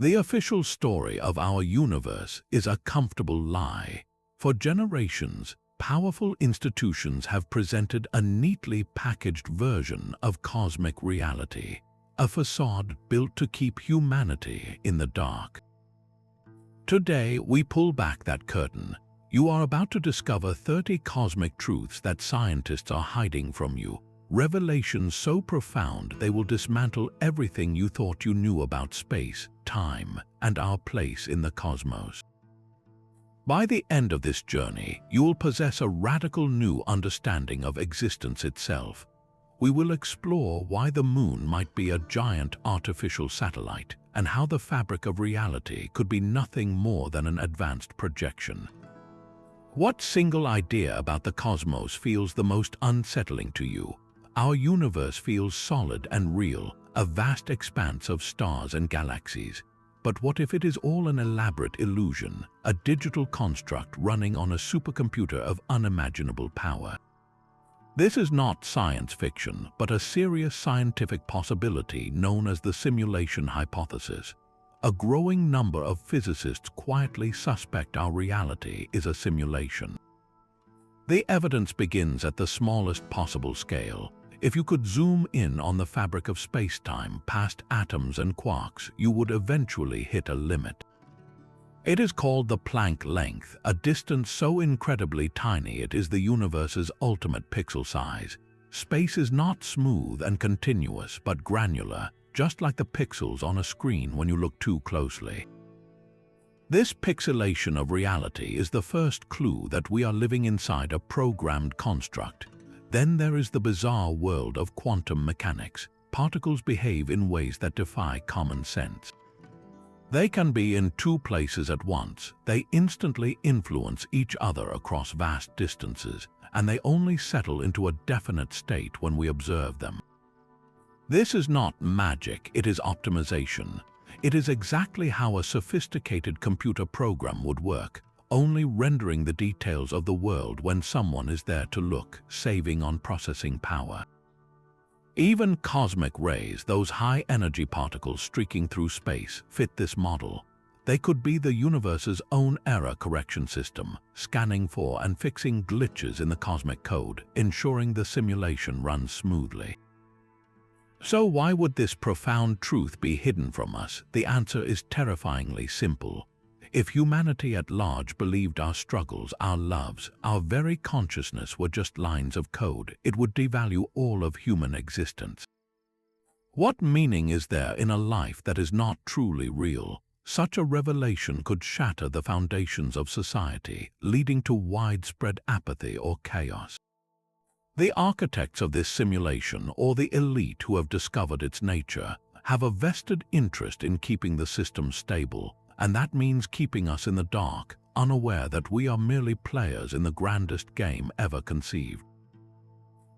The official story of our universe is a comfortable lie. For generations, powerful institutions have presented a neatly packaged version of cosmic reality, a facade built to keep humanity in the dark. Today, we pull back that curtain. You are about to discover 30 cosmic truths that scientists are hiding from you, revelations so profound they will dismantle everything you thought you knew about space, time, and our place in the cosmos. By the end of this journey, you will possess a radical new understanding of existence itself. We will explore why the moon might be a giant artificial satellite and how the fabric of reality could be nothing more than an advanced projection. What single idea about the cosmos feels the most unsettling to you? Our universe feels solid and real, a vast expanse of stars and galaxies. But what if it is all an elaborate illusion, a digital construct running on a supercomputer of unimaginable power? This is not science fiction, but a serious scientific possibility known as the simulation hypothesis. A growing number of physicists quietly suspect our reality is a simulation. The evidence begins at the smallest possible scale. If you could zoom in on the fabric of space-time past atoms and quarks, you would eventually hit a limit. It is called the Planck length, a distance so incredibly tiny it is the universe's ultimate pixel size. Space is not smooth and continuous, but granular, just like the pixels on a screen when you look too closely. This pixelation of reality is the first clue that we are living inside a programmed construct. Then there is the bizarre world of quantum mechanics. Particles behave in ways that defy common sense. They can be in two places at once. They instantly influence each other across vast distances, and they only settle into a definite state when we observe them. This is not magic, it is optimization. It is exactly how a sophisticated computer program would work, only rendering the details of the world when someone is there to look, saving on processing power. Even cosmic rays, those high-energy particles streaking through space, fit this model. They could be the universe's own error correction system, scanning for and fixing glitches in the cosmic code, ensuring the simulation runs smoothly. So why would this profound truth be hidden from us? The answer is terrifyingly simple. If humanity at large believed our struggles, our loves, our very consciousness were just lines of code, it would devalue all of human existence. What meaning is there in a life that is not truly real? Such a revelation could shatter the foundations of society, leading to widespread apathy or chaos. The architects of this simulation, or the elite who have discovered its nature, have a vested interest in keeping the system stable, and that means keeping us in the dark, unaware that we are merely players in the grandest game ever conceived.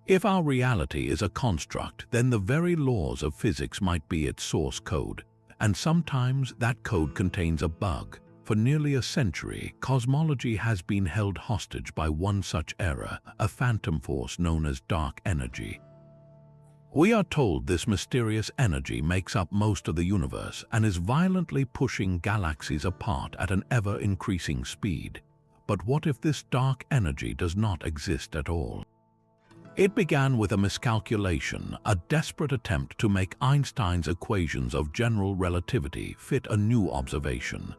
If our reality is a construct, then the very laws of physics might be its source code, and sometimes that code contains a bug. For nearly a century, cosmology has been held hostage by one such error, a phantom force known as dark energy. We are told this mysterious energy makes up most of the universe and is violently pushing galaxies apart at an ever-increasing speed. But what if this dark energy does not exist at all? It began with a miscalculation, a desperate attempt to make Einstein's equations of general relativity fit a new observation.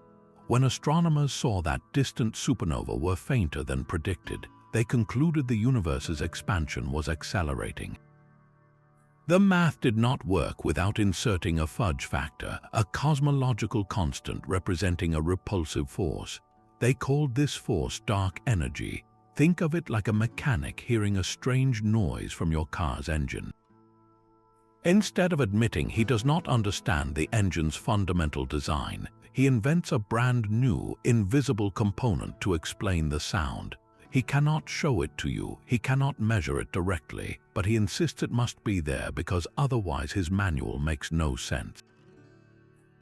When astronomers saw that distant supernova were fainter than predicted, they concluded the universe's expansion was accelerating. The math did not work without inserting a fudge factor, a cosmological constant representing a repulsive force. They called this force dark energy. Think of it like a mechanic hearing a strange noise from your car's engine. Instead of admitting he does not understand the engine's fundamental design, he invents a brand new, invisible component to explain the sound. He cannot show it to you, he cannot measure it directly, but he insists it must be there because otherwise his manual makes no sense.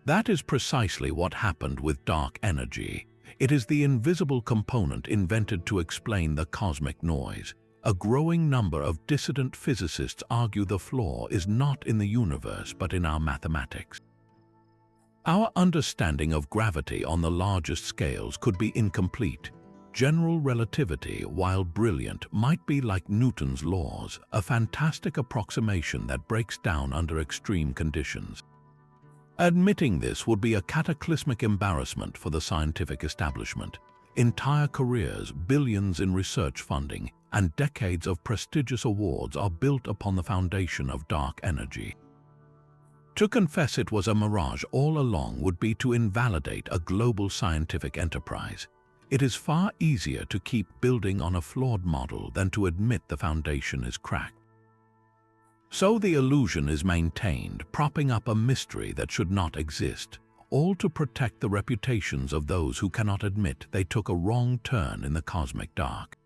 That is precisely what happened with dark energy. It is the invisible component invented to explain the cosmic noise. A growing number of dissident physicists argue the flaw is not in the universe but in our mathematics. Our understanding of gravity on the largest scales could be incomplete. General relativity, while brilliant, might be like Newton's laws, a fantastic approximation that breaks down under extreme conditions. Admitting this would be a cataclysmic embarrassment for the scientific establishment. Entire careers, billions in research funding, and decades of prestigious awards are built upon the foundation of dark energy. To confess it was a mirage all along would be to invalidate a global scientific enterprise. It is far easier to keep building on a flawed model than to admit the foundation is cracked. So the illusion is maintained, propping up a mystery that should not exist, all to protect the reputations of those who cannot admit they took a wrong turn in the cosmic dark.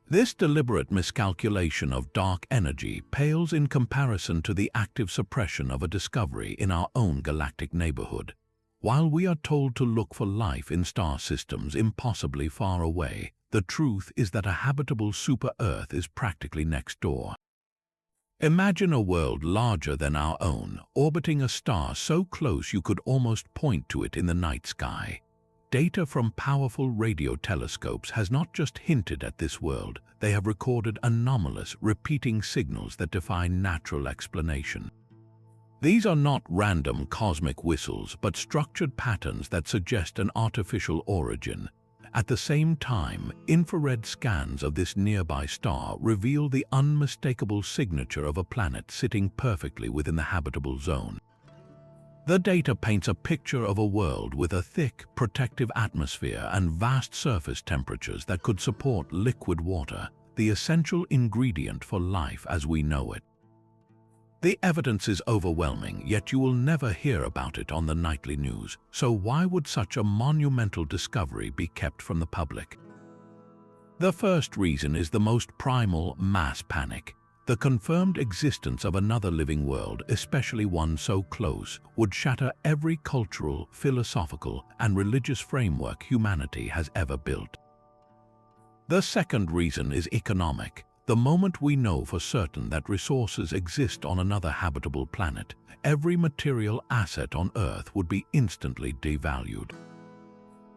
This deliberate miscalculation of dark energy pales in comparison to the active suppression of a discovery in our own galactic neighborhood. While we are told to look for life in star systems impossibly far away, the truth is that a habitable super-Earth is practically next door. Imagine a world larger than our own, orbiting a star so close you could almost point to it in the night sky. Data from powerful radio telescopes has not just hinted at this world, they have recorded anomalous, repeating signals that defy natural explanation. These are not random cosmic whistles, but structured patterns that suggest an artificial origin. At the same time, infrared scans of this nearby star reveal the unmistakable signature of a planet sitting perfectly within the habitable zone. The data paints a picture of a world with a thick, protective atmosphere and vast surface temperatures that could support liquid water, the essential ingredient for life as we know it. The evidence is overwhelming, yet you will never hear about it on the nightly news, so why would such a monumental discovery be kept from the public? The first reason is the most primal: mass panic. The confirmed existence of another living world, especially one so close, would shatter every cultural, philosophical, and religious framework humanity has ever built. The second reason is economic. The moment we know for certain that resources exist on another habitable planet, every material asset on Earth would be instantly devalued.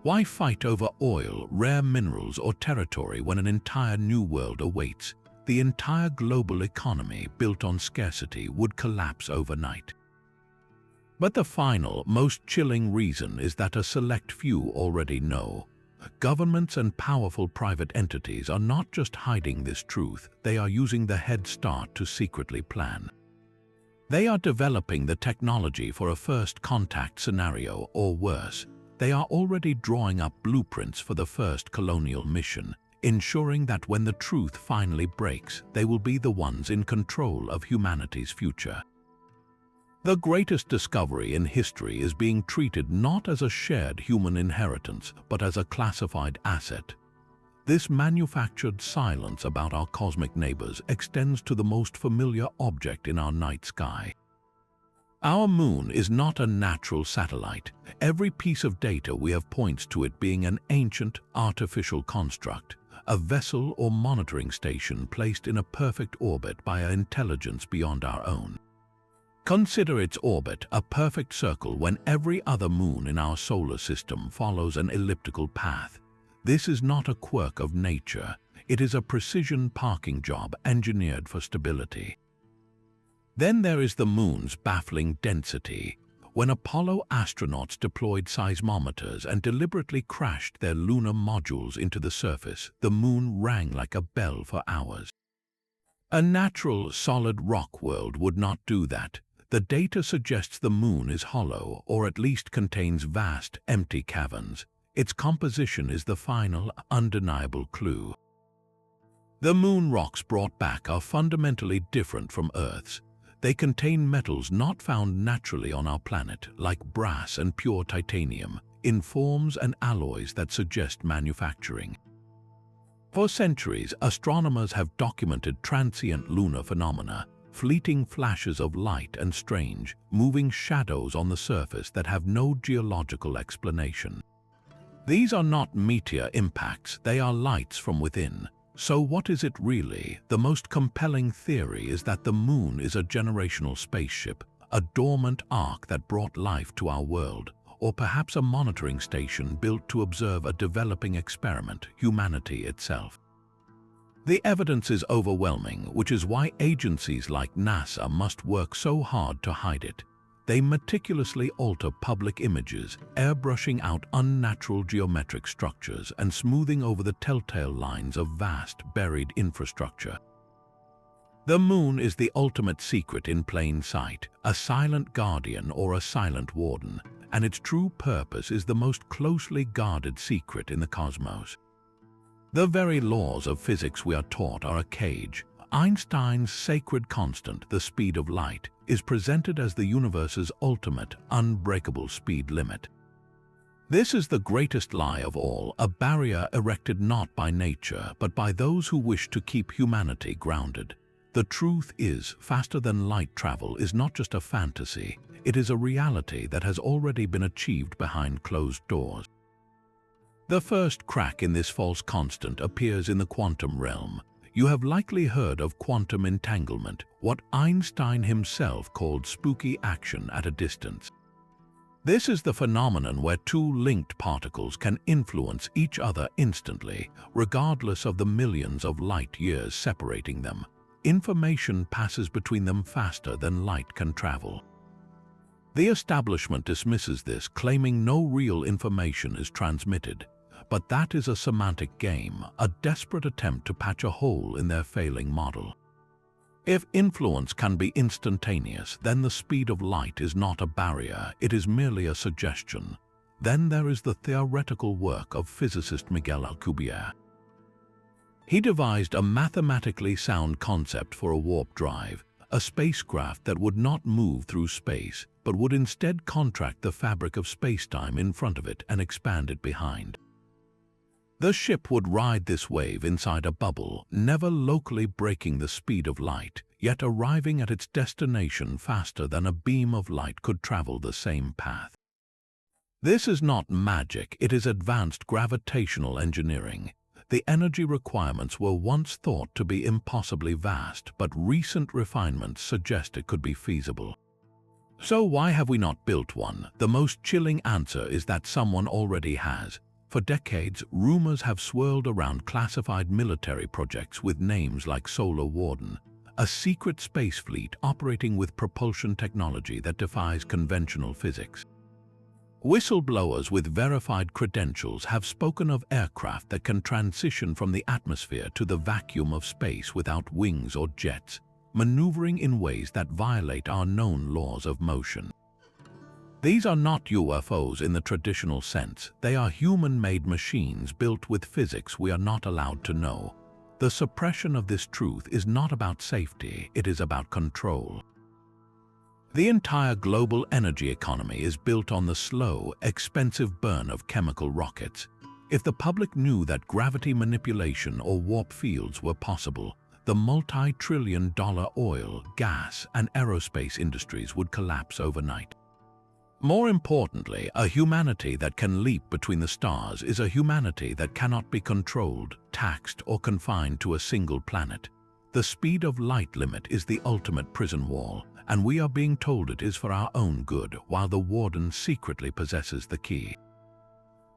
Why fight over oil, rare minerals, or territory when an entire new world awaits? The entire global economy built on scarcity would collapse overnight. But the final, most chilling reason is that a select few already know. Governments and powerful private entities are not just hiding this truth, they are using the head start to secretly plan. They are developing the technology for a first contact scenario, or worse, they are already drawing up blueprints for the first colonial mission, ensuring that when the truth finally breaks, they will be the ones in control of humanity's future. The greatest discovery in history is being treated not as a shared human inheritance, but as a classified asset. This manufactured silence about our cosmic neighbors extends to the most familiar object in our night sky. Our moon is not a natural satellite. Every piece of data we have points to it being an ancient, artificial construct, a vessel or monitoring station placed in a perfect orbit by an intelligence beyond our own. Consider its orbit, a perfect circle when every other moon in our solar system follows an elliptical path. This is not a quirk of nature, it is a precision parking job engineered for stability. Then there is the moon's baffling density. When Apollo astronauts deployed seismometers and deliberately crashed their lunar modules into the surface, the moon rang like a bell for hours. A natural, solid rock world would not do that. The data suggests the moon is hollow, or at least contains vast, empty caverns. Its composition is the final, undeniable clue. The moon rocks brought back are fundamentally different from Earth's. They contain metals not found naturally on our planet, like brass and pure titanium, in forms and alloys that suggest manufacturing. For centuries, astronomers have documented transient lunar phenomena, fleeting flashes of light and strange, moving shadows on the surface that have no geological explanation. These are not meteor impacts, they are lights from within. So what is it really? The most compelling theory is that the moon is a generational spaceship, a dormant arc that brought life to our world, or perhaps a monitoring station built to observe a developing experiment, humanity itself. The evidence is overwhelming, which is why agencies like NASA must work so hard to hide it. They meticulously alter public images, airbrushing out unnatural geometric structures and smoothing over the telltale lines of vast, buried infrastructure. The moon is the ultimate secret in plain sight, a silent guardian or a silent warden, and its true purpose is the most closely guarded secret in the cosmos. The very laws of physics we are taught are a cage. Einstein's sacred constant, the speed of light, is presented as the universe's ultimate, unbreakable speed limit. This is the greatest lie of all, a barrier erected not by nature, but by those who wish to keep humanity grounded. The truth is, faster-than-light travel is not just a fantasy, it is a reality that has already been achieved behind closed doors. The first crack in this false constant appears in the quantum realm. You have likely heard of quantum entanglement, what Einstein himself called spooky action at a distance. This is the phenomenon where two linked particles can influence each other instantly, regardless of the millions of light years separating them. Information passes between them faster than light can travel. The establishment dismisses this, claiming no real information is transmitted. But that is a semantic game, a desperate attempt to patch a hole in their failing model. If influence can be instantaneous, then the speed of light is not a barrier, it is merely a suggestion. Then there is the theoretical work of physicist Miguel Alcubierre. He devised a mathematically sound concept for a warp drive, a spacecraft that would not move through space, but would instead contract the fabric of spacetime in front of it and expand it behind. The ship would ride this wave inside a bubble, never locally breaking the speed of light, yet arriving at its destination faster than a beam of light could travel the same path. This is not magic, it is advanced gravitational engineering. The energy requirements were once thought to be impossibly vast, but recent refinements suggest it could be feasible. So why have we not built one? The most chilling answer is that someone already has. For decades, rumors have swirled around classified military projects with names like Solar Warden, a secret space fleet operating with propulsion technology that defies conventional physics. Whistleblowers with verified credentials have spoken of aircraft that can transition from the atmosphere to the vacuum of space without wings or jets, maneuvering in ways that violate our known laws of motion. These are not UFOs in the traditional sense, they are human-made machines built with physics we are not allowed to know. The suppression of this truth is not about safety, it is about control. The entire global energy economy is built on the slow, expensive burn of chemical rockets. If the public knew that gravity manipulation or warp fields were possible, the multi-trillion-dollar oil, gas, and aerospace industries would collapse overnight. More importantly, a humanity that can leap between the stars is a humanity that cannot be controlled, taxed, or confined to a single planet. The speed of light limit is the ultimate prison wall, and we are being told it is for our own good, while the warden secretly possesses the key.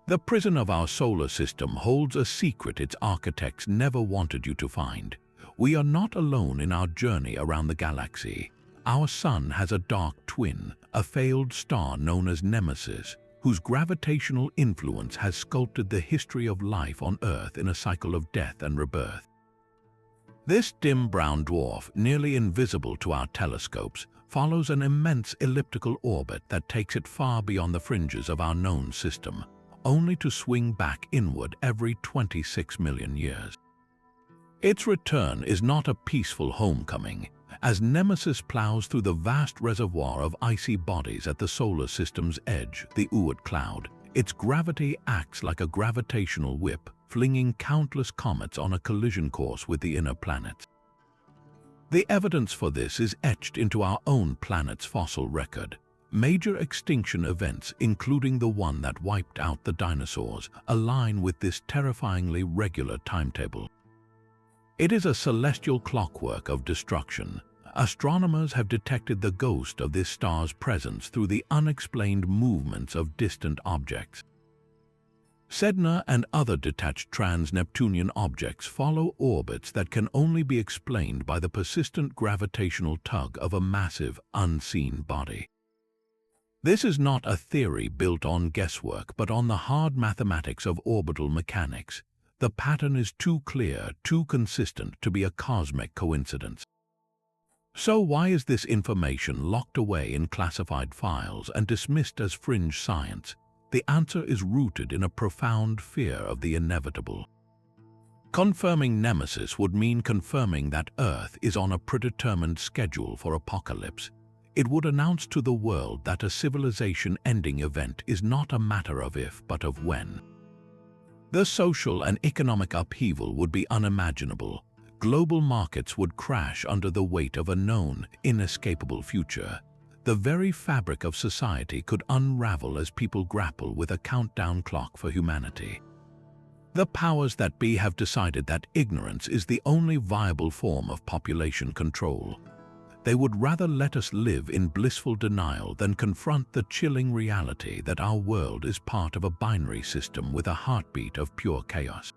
The prison of our solar system holds a secret its architects never wanted you to find. We are not alone in our journey around the galaxy. Our sun has a dark twin, a failed star known as Nemesis, whose gravitational influence has sculpted the history of life on Earth in a cycle of death and rebirth. This dim brown dwarf, nearly invisible to our telescopes, follows an immense elliptical orbit that takes it far beyond the fringes of our known system, only to swing back inward every 26 million years. Its return is not a peaceful homecoming. As Nemesis plows through the vast reservoir of icy bodies at the solar system's edge, the Oort cloud, its gravity acts like a gravitational whip, flinging countless comets on a collision course with the inner planets. The evidence for this is etched into our own planet's fossil record. Major extinction events, including the one that wiped out the dinosaurs, align with this terrifyingly regular timetable. It is a celestial clockwork of destruction, Astronomers have detected the ghost of this star's presence through the unexplained movements of distant objects. Sedna and other detached trans-Neptunian objects follow orbits that can only be explained by the persistent gravitational tug of a massive, unseen body. This is not a theory built on guesswork, but on the hard mathematics of orbital mechanics. The pattern is too clear, too consistent to be a cosmic coincidence. So why is this information locked away in classified files and dismissed as fringe science? The answer is rooted in a profound fear of the inevitable. Confirming Nemesis would mean confirming that Earth is on a predetermined schedule for apocalypse. It would announce to the world that a civilization-ending event is not a matter of if, but of when. The social and economic upheaval would be unimaginable. Global markets would crash under the weight of a known, inescapable future. The very fabric of society could unravel as people grapple with a countdown clock for humanity. The powers that be have decided that ignorance is the only viable form of population control. They would rather let us live in blissful denial than confront the chilling reality that our world is part of a binary system with a heartbeat of pure chaos.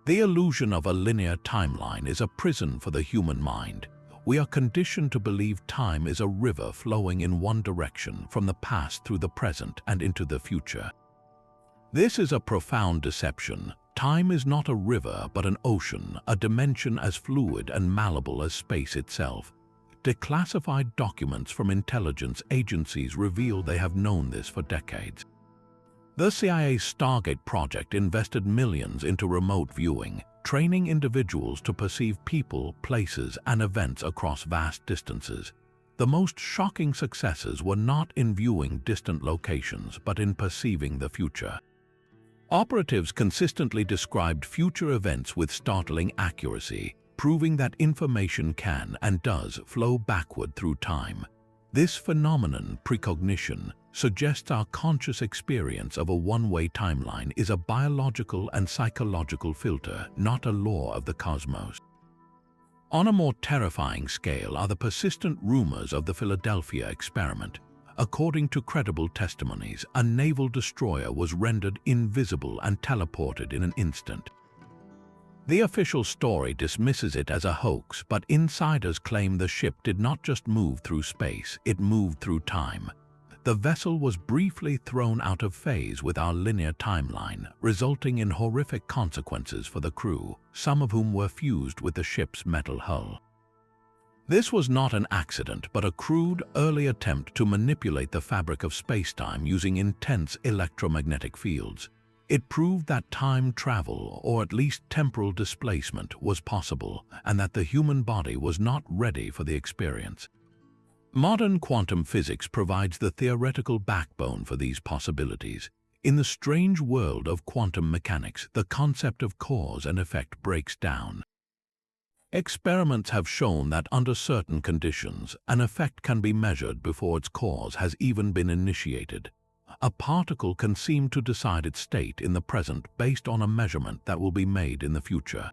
The illusion of a linear timeline is a prison for the human mind. We are conditioned to believe time is a river flowing in one direction from the past through the present and into the future. This is a profound deception. Time is not a river but an ocean, a dimension as fluid and malleable as space itself. Declassified documents from intelligence agencies reveal they have known this for decades. The CIA's Stargate project invested millions into remote viewing, training individuals to perceive people, places, and events across vast distances. The most shocking successes were not in viewing distant locations, but in perceiving the future. Operatives consistently described future events with startling accuracy, proving that information can and does flow backward through time. This phenomenon, precognition, suggests our conscious experience of a one-way timeline is a biological and psychological filter, not a law of the cosmos. On a more terrifying scale are the persistent rumors of the Philadelphia experiment. According to credible testimonies, a naval destroyer was rendered invisible and teleported in an instant. The official story dismisses it as a hoax, but insiders claim the ship did not just move through space, it moved through time. The vessel was briefly thrown out of phase with our linear timeline, resulting in horrific consequences for the crew, some of whom were fused with the ship's metal hull. This was not an accident, but a crude, early attempt to manipulate the fabric of spacetime using intense electromagnetic fields. It proved that time travel, or at least temporal displacement, was possible, and that the human body was not ready for the experience. Modern quantum physics provides the theoretical backbone for these possibilities. In the strange world of quantum mechanics, the concept of cause and effect breaks down. Experiments have shown that under certain conditions, an effect can be measured before its cause has even been initiated. A particle can seem to decide its state in the present based on a measurement that will be made in the future.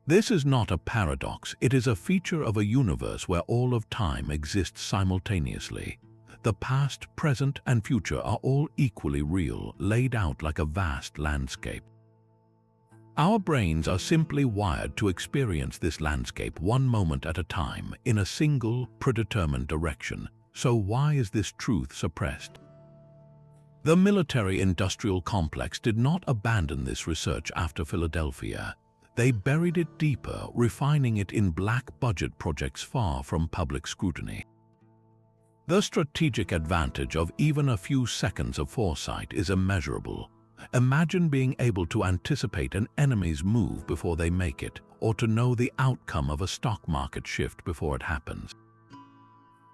This is not a paradox, it is a feature of a universe where all of time exists simultaneously. The past, present, and future are all equally real, laid out like a vast landscape. Our brains are simply wired to experience this landscape one moment at a time, in a single, predetermined direction. So why is this truth suppressed? The military-industrial complex did not abandon this research after Philadelphia. They buried it deeper, refining it in black-budget projects far from public scrutiny. The strategic advantage of even a few seconds of foresight is immeasurable. Imagine being able to anticipate an enemy's move before they make it, or to know the outcome of a stock market shift before it happens.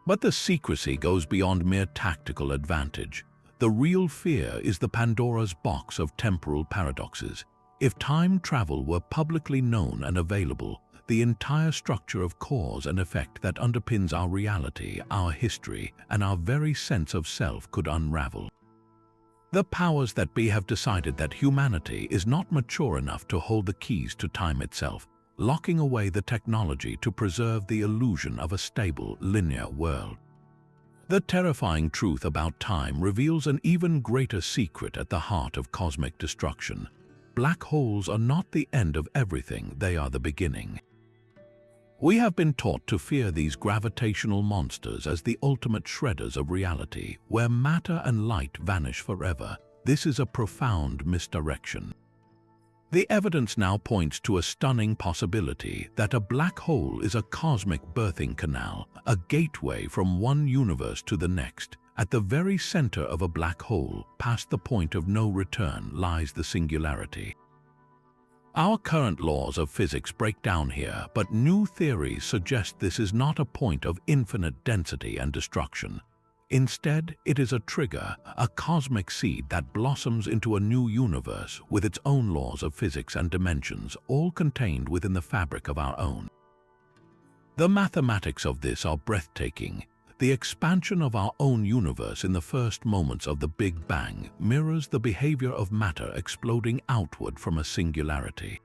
But the secrecy goes beyond mere tactical advantage. The real fear is the Pandora's box of temporal paradoxes. If time travel were publicly known and available, the entire structure of cause and effect that underpins our reality, our history, and our very sense of self could unravel. The powers that be have decided that humanity is not mature enough to hold the keys to time itself. locking away the technology to preserve the illusion of a stable, linear world. The terrifying truth about time reveals an even greater secret at the heart of cosmic destruction. Black holes are not the end of everything, they are the beginning. We have been taught to fear these gravitational monsters as the ultimate shredders of reality, where matter and light vanish forever. This is a profound misdirection. The evidence now points to a stunning possibility that a black hole is a cosmic birthing canal, a gateway from one universe to the next. At the very center of a black hole, past the point of no return, lies the singularity. Our current laws of physics break down here, but new theories suggest this is not a point of infinite density and destruction. Instead, it is a trigger, a cosmic seed that blossoms into a new universe with its own laws of physics and dimensions, all contained within the fabric of our own. The mathematics of this are breathtaking. The expansion of our own universe in the first moments of the Big Bang mirrors the behavior of matter exploding outward from a singularity.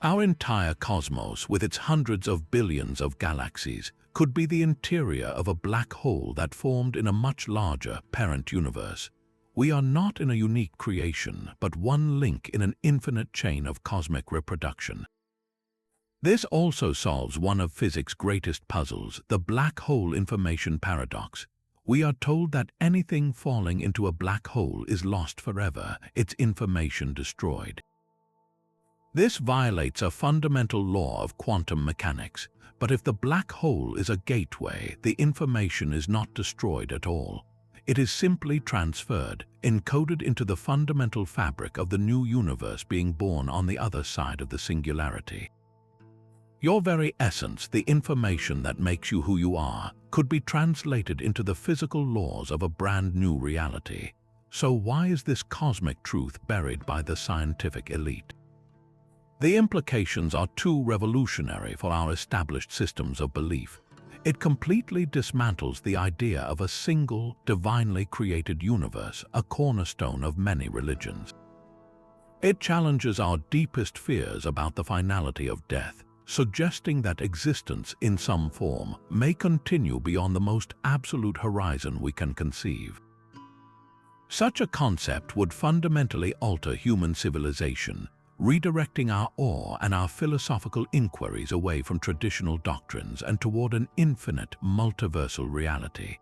Our entire cosmos, with its hundreds of billions of galaxies, could be the interior of a black hole that formed in a much larger parent universe. We are not in a unique creation, but one link in an infinite chain of cosmic reproduction. This also solves one of physics' greatest puzzles, the black hole information paradox. We are told that anything falling into a black hole is lost forever, its information destroyed. This violates a fundamental law of quantum mechanics. But if the black hole is a gateway, the information is not destroyed at all. It is simply transferred, encoded into the fundamental fabric of the new universe being born on the other side of the singularity. Your very essence, the information that makes you who you are, could be translated into the physical laws of a brand new reality. So why is this cosmic truth buried by the scientific elite? The implications are too revolutionary for our established systems of belief. It completely dismantles the idea of a single, divinely created universe, a cornerstone of many religions. It challenges our deepest fears about the finality of death, suggesting that existence in some form may continue beyond the most absolute horizon we can conceive. Such a concept would fundamentally alter human civilization, redirecting our awe and our philosophical inquiries away from traditional doctrines and toward an infinite, multiversal reality.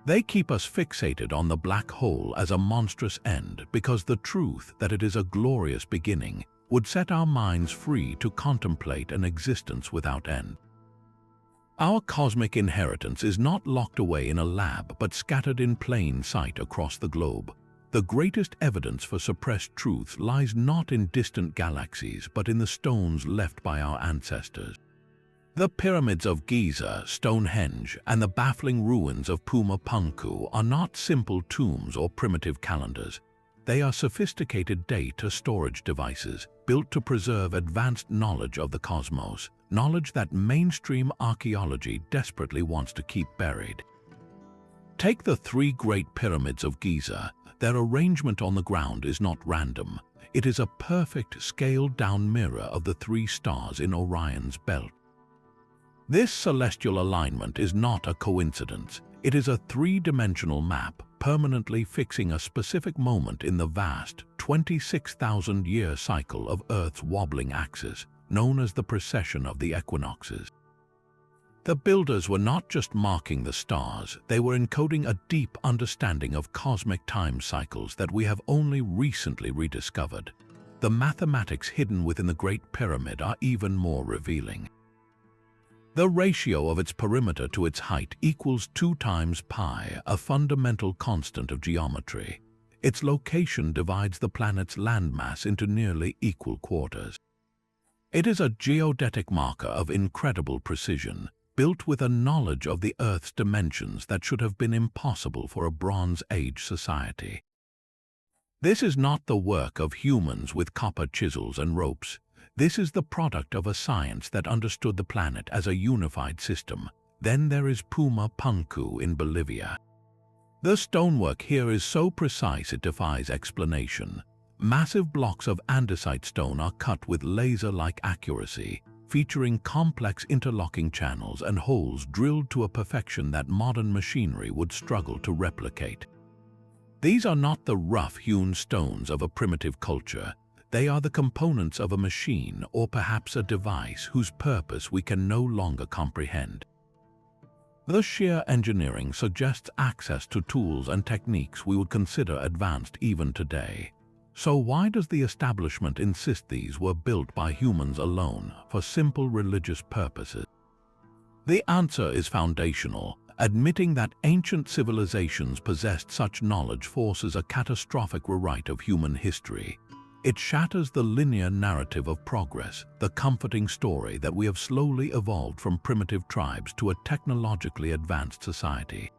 They keep us fixated on the black hole as a monstrous end because the truth that it is a glorious beginning would set our minds free to contemplate an existence without end. Our cosmic inheritance is not locked away in a lab but scattered in plain sight across the globe. The greatest evidence for suppressed truths lies not in distant galaxies, but in the stones left by our ancestors. The pyramids of Giza, Stonehenge, and the baffling ruins of Puma Punku are not simple tombs or primitive calendars. They are sophisticated data storage devices built to preserve advanced knowledge of the cosmos, knowledge that mainstream archaeology desperately wants to keep buried. Take the three Great Pyramids of Giza. Their arrangement on the ground is not random. It is a perfect scaled-down mirror of the three stars in Orion's belt. This celestial alignment is not a coincidence. It is a three-dimensional map permanently fixing a specific moment in the vast 26,000-year cycle of Earth's wobbling axis, known as the precession of the equinoxes. The builders were not just marking the stars, they were encoding a deep understanding of cosmic time cycles that we have only recently rediscovered. The mathematics hidden within the Great Pyramid are even more revealing. The ratio of its perimeter to its height equals 2 times pi, a fundamental constant of geometry. Its location divides the planet's landmass into nearly equal quarters. It is a geodetic marker of incredible precision, built with a knowledge of the Earth's dimensions that should have been impossible for a Bronze Age society. This is not the work of humans with copper chisels and ropes. This is the product of a science that understood the planet as a unified system. Then there is Puma Punku in Bolivia. The stonework here is so precise it defies explanation. Massive blocks of andesite stone are cut with laser-like accuracy, featuring complex interlocking channels and holes drilled to a perfection that modern machinery would struggle to replicate. These are not the rough-hewn stones of a primitive culture. They are the components of a machine or perhaps a device whose purpose we can no longer comprehend. The sheer engineering suggests access to tools and techniques we would consider advanced even today. So why does the establishment insist these were built by humans alone for simple religious purposes? The answer is foundational. Admitting that ancient civilizations possessed such knowledge forces a catastrophic rewrite of human history. It shatters the linear narrative of progress, the comforting story that we have slowly evolved from primitive tribes to a technologically advanced society.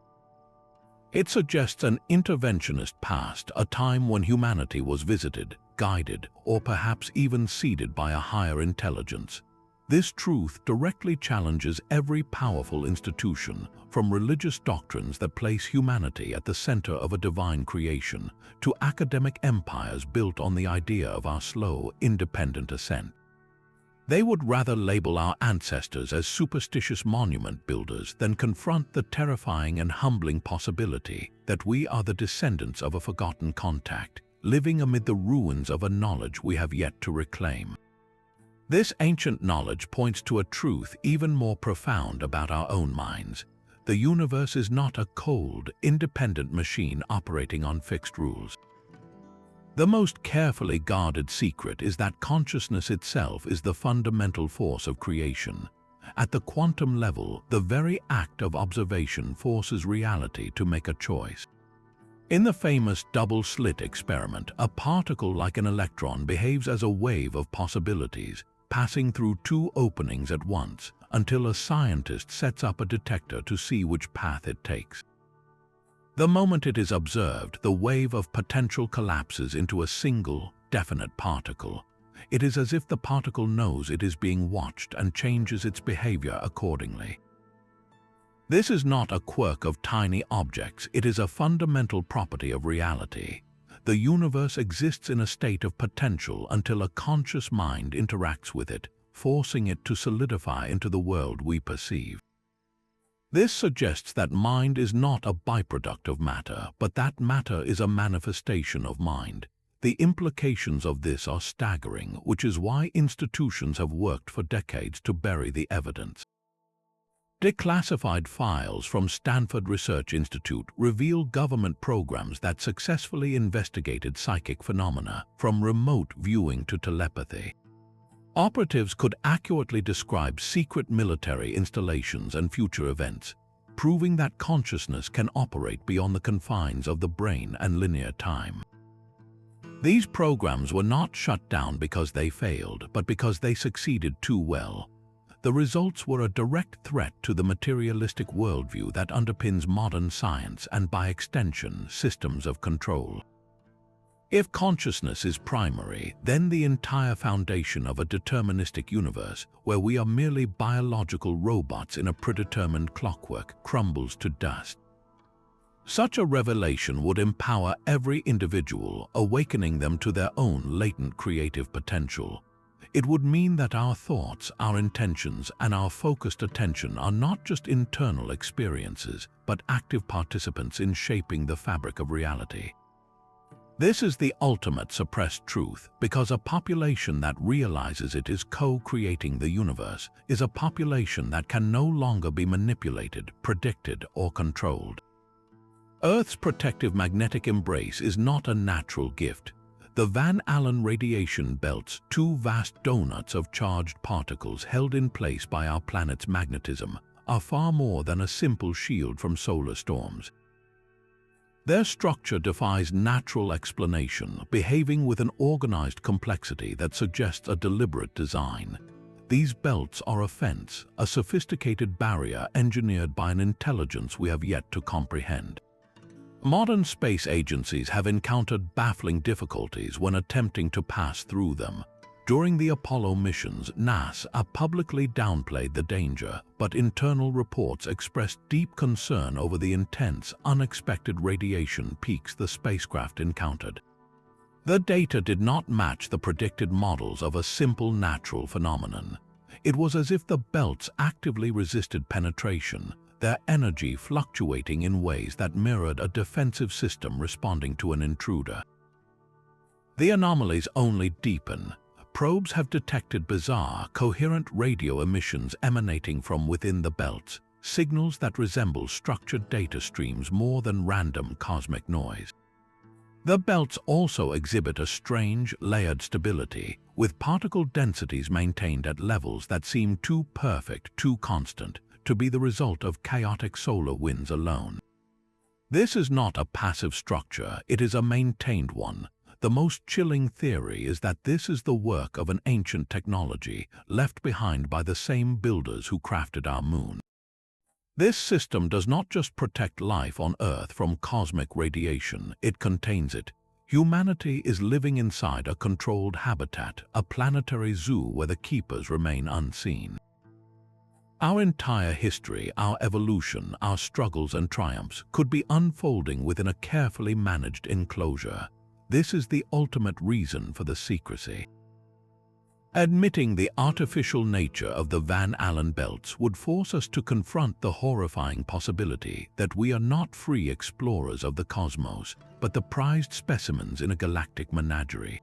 It suggests an interventionist past, a time when humanity was visited, guided, or perhaps even seeded by a higher intelligence. This truth directly challenges every powerful institution, from religious doctrines that place humanity at the center of a divine creation, to academic empires built on the idea of our slow, independent ascent. They would rather label our ancestors as superstitious monument builders than confront the terrifying and humbling possibility that we are the descendants of a forgotten contact, living amid the ruins of a knowledge we have yet to reclaim. This ancient knowledge points to a truth even more profound about our own minds. The universe is not a cold, independent machine operating on fixed rules. The most carefully guarded secret is that consciousness itself is the fundamental force of creation. At the quantum level, the very act of observation forces reality to make a choice. In the famous double-slit experiment, a particle like an electron behaves as a wave of possibilities, passing through two openings at once, until a scientist sets up a detector to see which path it takes. The moment it is observed, the wave of potential collapses into a single, definite particle. It is as if the particle knows it is being watched and changes its behavior accordingly. This is not a quirk of tiny objects, it is a fundamental property of reality. The universe exists in a state of potential until a conscious mind interacts with it, forcing it to solidify into the world we perceive. This suggests that mind is not a byproduct of matter, but that matter is a manifestation of mind. The implications of this are staggering, which is why institutions have worked for decades to bury the evidence. Declassified files from Stanford Research Institute reveal government programs that successfully investigated psychic phenomena, from remote viewing to telepathy. Operatives could accurately describe secret military installations and future events, proving that consciousness can operate beyond the confines of the brain and linear time. These programs were not shut down because they failed, but because they succeeded too well. The results were a direct threat to the materialistic worldview that underpins modern science and, by extension, systems of control. If consciousness is primary, then the entire foundation of a deterministic universe, where we are merely biological robots in a predetermined clockwork, crumbles to dust. Such a revelation would empower every individual, awakening them to their own latent creative potential. It would mean that our thoughts, our intentions, and our focused attention are not just internal experiences, but active participants in shaping the fabric of reality. This is the ultimate suppressed truth, because a population that realizes it is co-creating the universe is a population that can no longer be manipulated, predicted, or controlled. Earth's protective magnetic embrace is not a natural gift. The Van Allen radiation belts, two vast donuts of charged particles held in place by our planet's magnetism, are far more than a simple shield from solar storms. Their structure defies natural explanation, behaving with an organized complexity that suggests a deliberate design. These belts are a fence, a sophisticated barrier engineered by an intelligence we have yet to comprehend. Modern space agencies have encountered baffling difficulties when attempting to pass through them. During the Apollo missions, NASA publicly downplayed the danger, but internal reports expressed deep concern over the intense, unexpected radiation peaks the spacecraft encountered. The data did not match the predicted models of a simple natural phenomenon. It was as if the belts actively resisted penetration, their energy fluctuating in ways that mirrored a defensive system responding to an intruder. The anomalies only deepen. Probes have detected bizarre, coherent radio emissions emanating from within the belts, signals that resemble structured data streams more than random cosmic noise. The belts also exhibit a strange, layered stability, with particle densities maintained at levels that seem too perfect, too constant, to be the result of chaotic solar winds alone. This is not a passive structure, it is a maintained one. The most chilling theory is that this is the work of an ancient technology left behind by the same builders who crafted our moon. This system does not just protect life on Earth from cosmic radiation, it contains it. Humanity is living inside a controlled habitat, a planetary zoo where the keepers remain unseen. Our entire history, our evolution, our struggles and triumphs could be unfolding within a carefully managed enclosure. This is the ultimate reason for the secrecy. Admitting the artificial nature of the Van Allen belts would force us to confront the horrifying possibility that we are not free explorers of the cosmos, but the prized specimens in a galactic menagerie.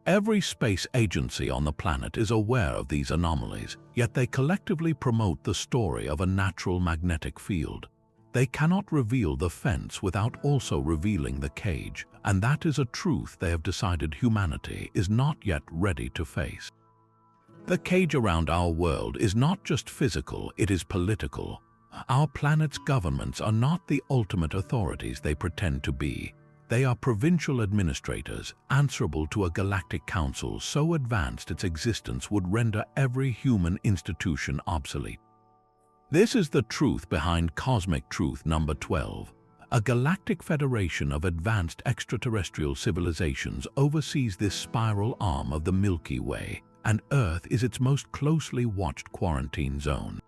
Every space agency on the planet is aware of these anomalies, yet they collectively promote the story of a natural magnetic field. They cannot reveal the fence without also revealing the cage, and that is a truth they have decided humanity is not yet ready to face. The cage around our world is not just physical, it is political. Our planet's governments are not the ultimate authorities they pretend to be. They are provincial administrators, answerable to a galactic council so advanced its existence would render every human institution obsolete. This is the truth behind cosmic truth number 12. A Galactic Federation of advanced extraterrestrial civilizations oversees this spiral arm of the Milky Way, and Earth is its most closely watched quarantine zone.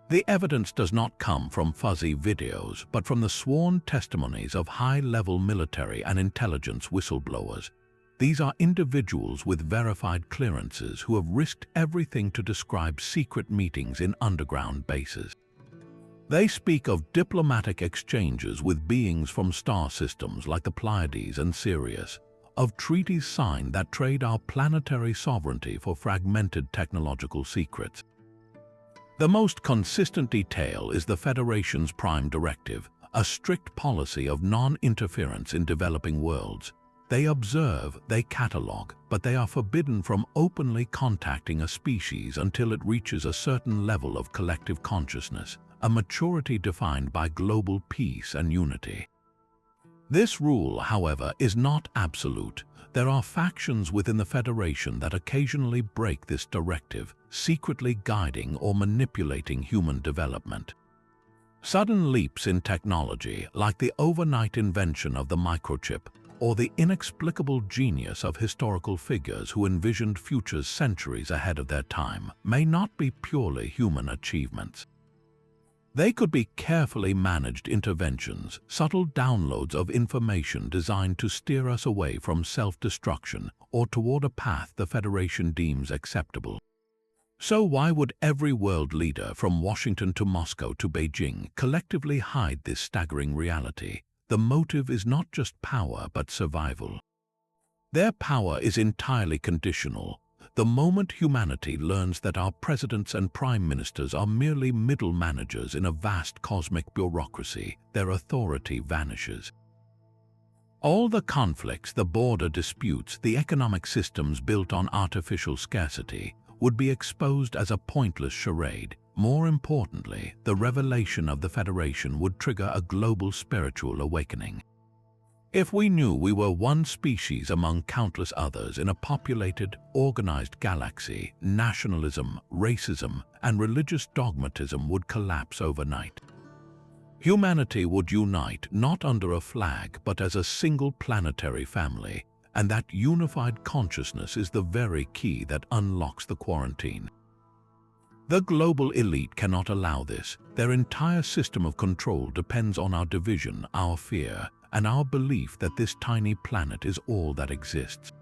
The evidence does not come from fuzzy videos, but from the sworn testimonies of high-level military and intelligence whistleblowers. These are individuals with verified clearances who have risked everything to describe secret meetings in underground bases. They speak of diplomatic exchanges with beings from star systems like the Pleiades and Sirius, of treaties signed that trade our planetary sovereignty for fragmented technological secrets. The most consistent detail is the Federation's Prime Directive, a strict policy of non-interference in developing worlds. They observe, they catalog, but they are forbidden from openly contacting a species until it reaches a certain level of collective consciousness, a maturity defined by global peace and unity. This rule, however, is not absolute. There are factions within the Federation that occasionally break this directive, secretly guiding or manipulating human development. Sudden leaps in technology, like the overnight invention of the microchip, or the inexplicable genius of historical figures who envisioned futures centuries ahead of their time, may not be purely human achievements. They could be carefully managed interventions, subtle downloads of information designed to steer us away from self-destruction or toward a path the Federation deems acceptable. So why would every world leader from Washington to Moscow to Beijing collectively hide this staggering reality? The motive is not just power but survival. Their power is entirely conditional. The moment humanity learns that our presidents and prime ministers are merely middle managers in a vast cosmic bureaucracy, their authority vanishes. All the conflicts, the border disputes, the economic systems built on artificial scarcity would be exposed as a pointless charade. More importantly, the revelation of the Federation would trigger a global spiritual awakening. If we knew we were one species among countless others in a populated, organized galaxy, nationalism, racism, and religious dogmatism would collapse overnight. Humanity would unite not under a flag but as a single planetary family, and that unified consciousness is the very key that unlocks the quarantine. The global elite cannot allow this. Their entire system of control depends on our division, our fear, and our belief that this tiny planet is all that exists.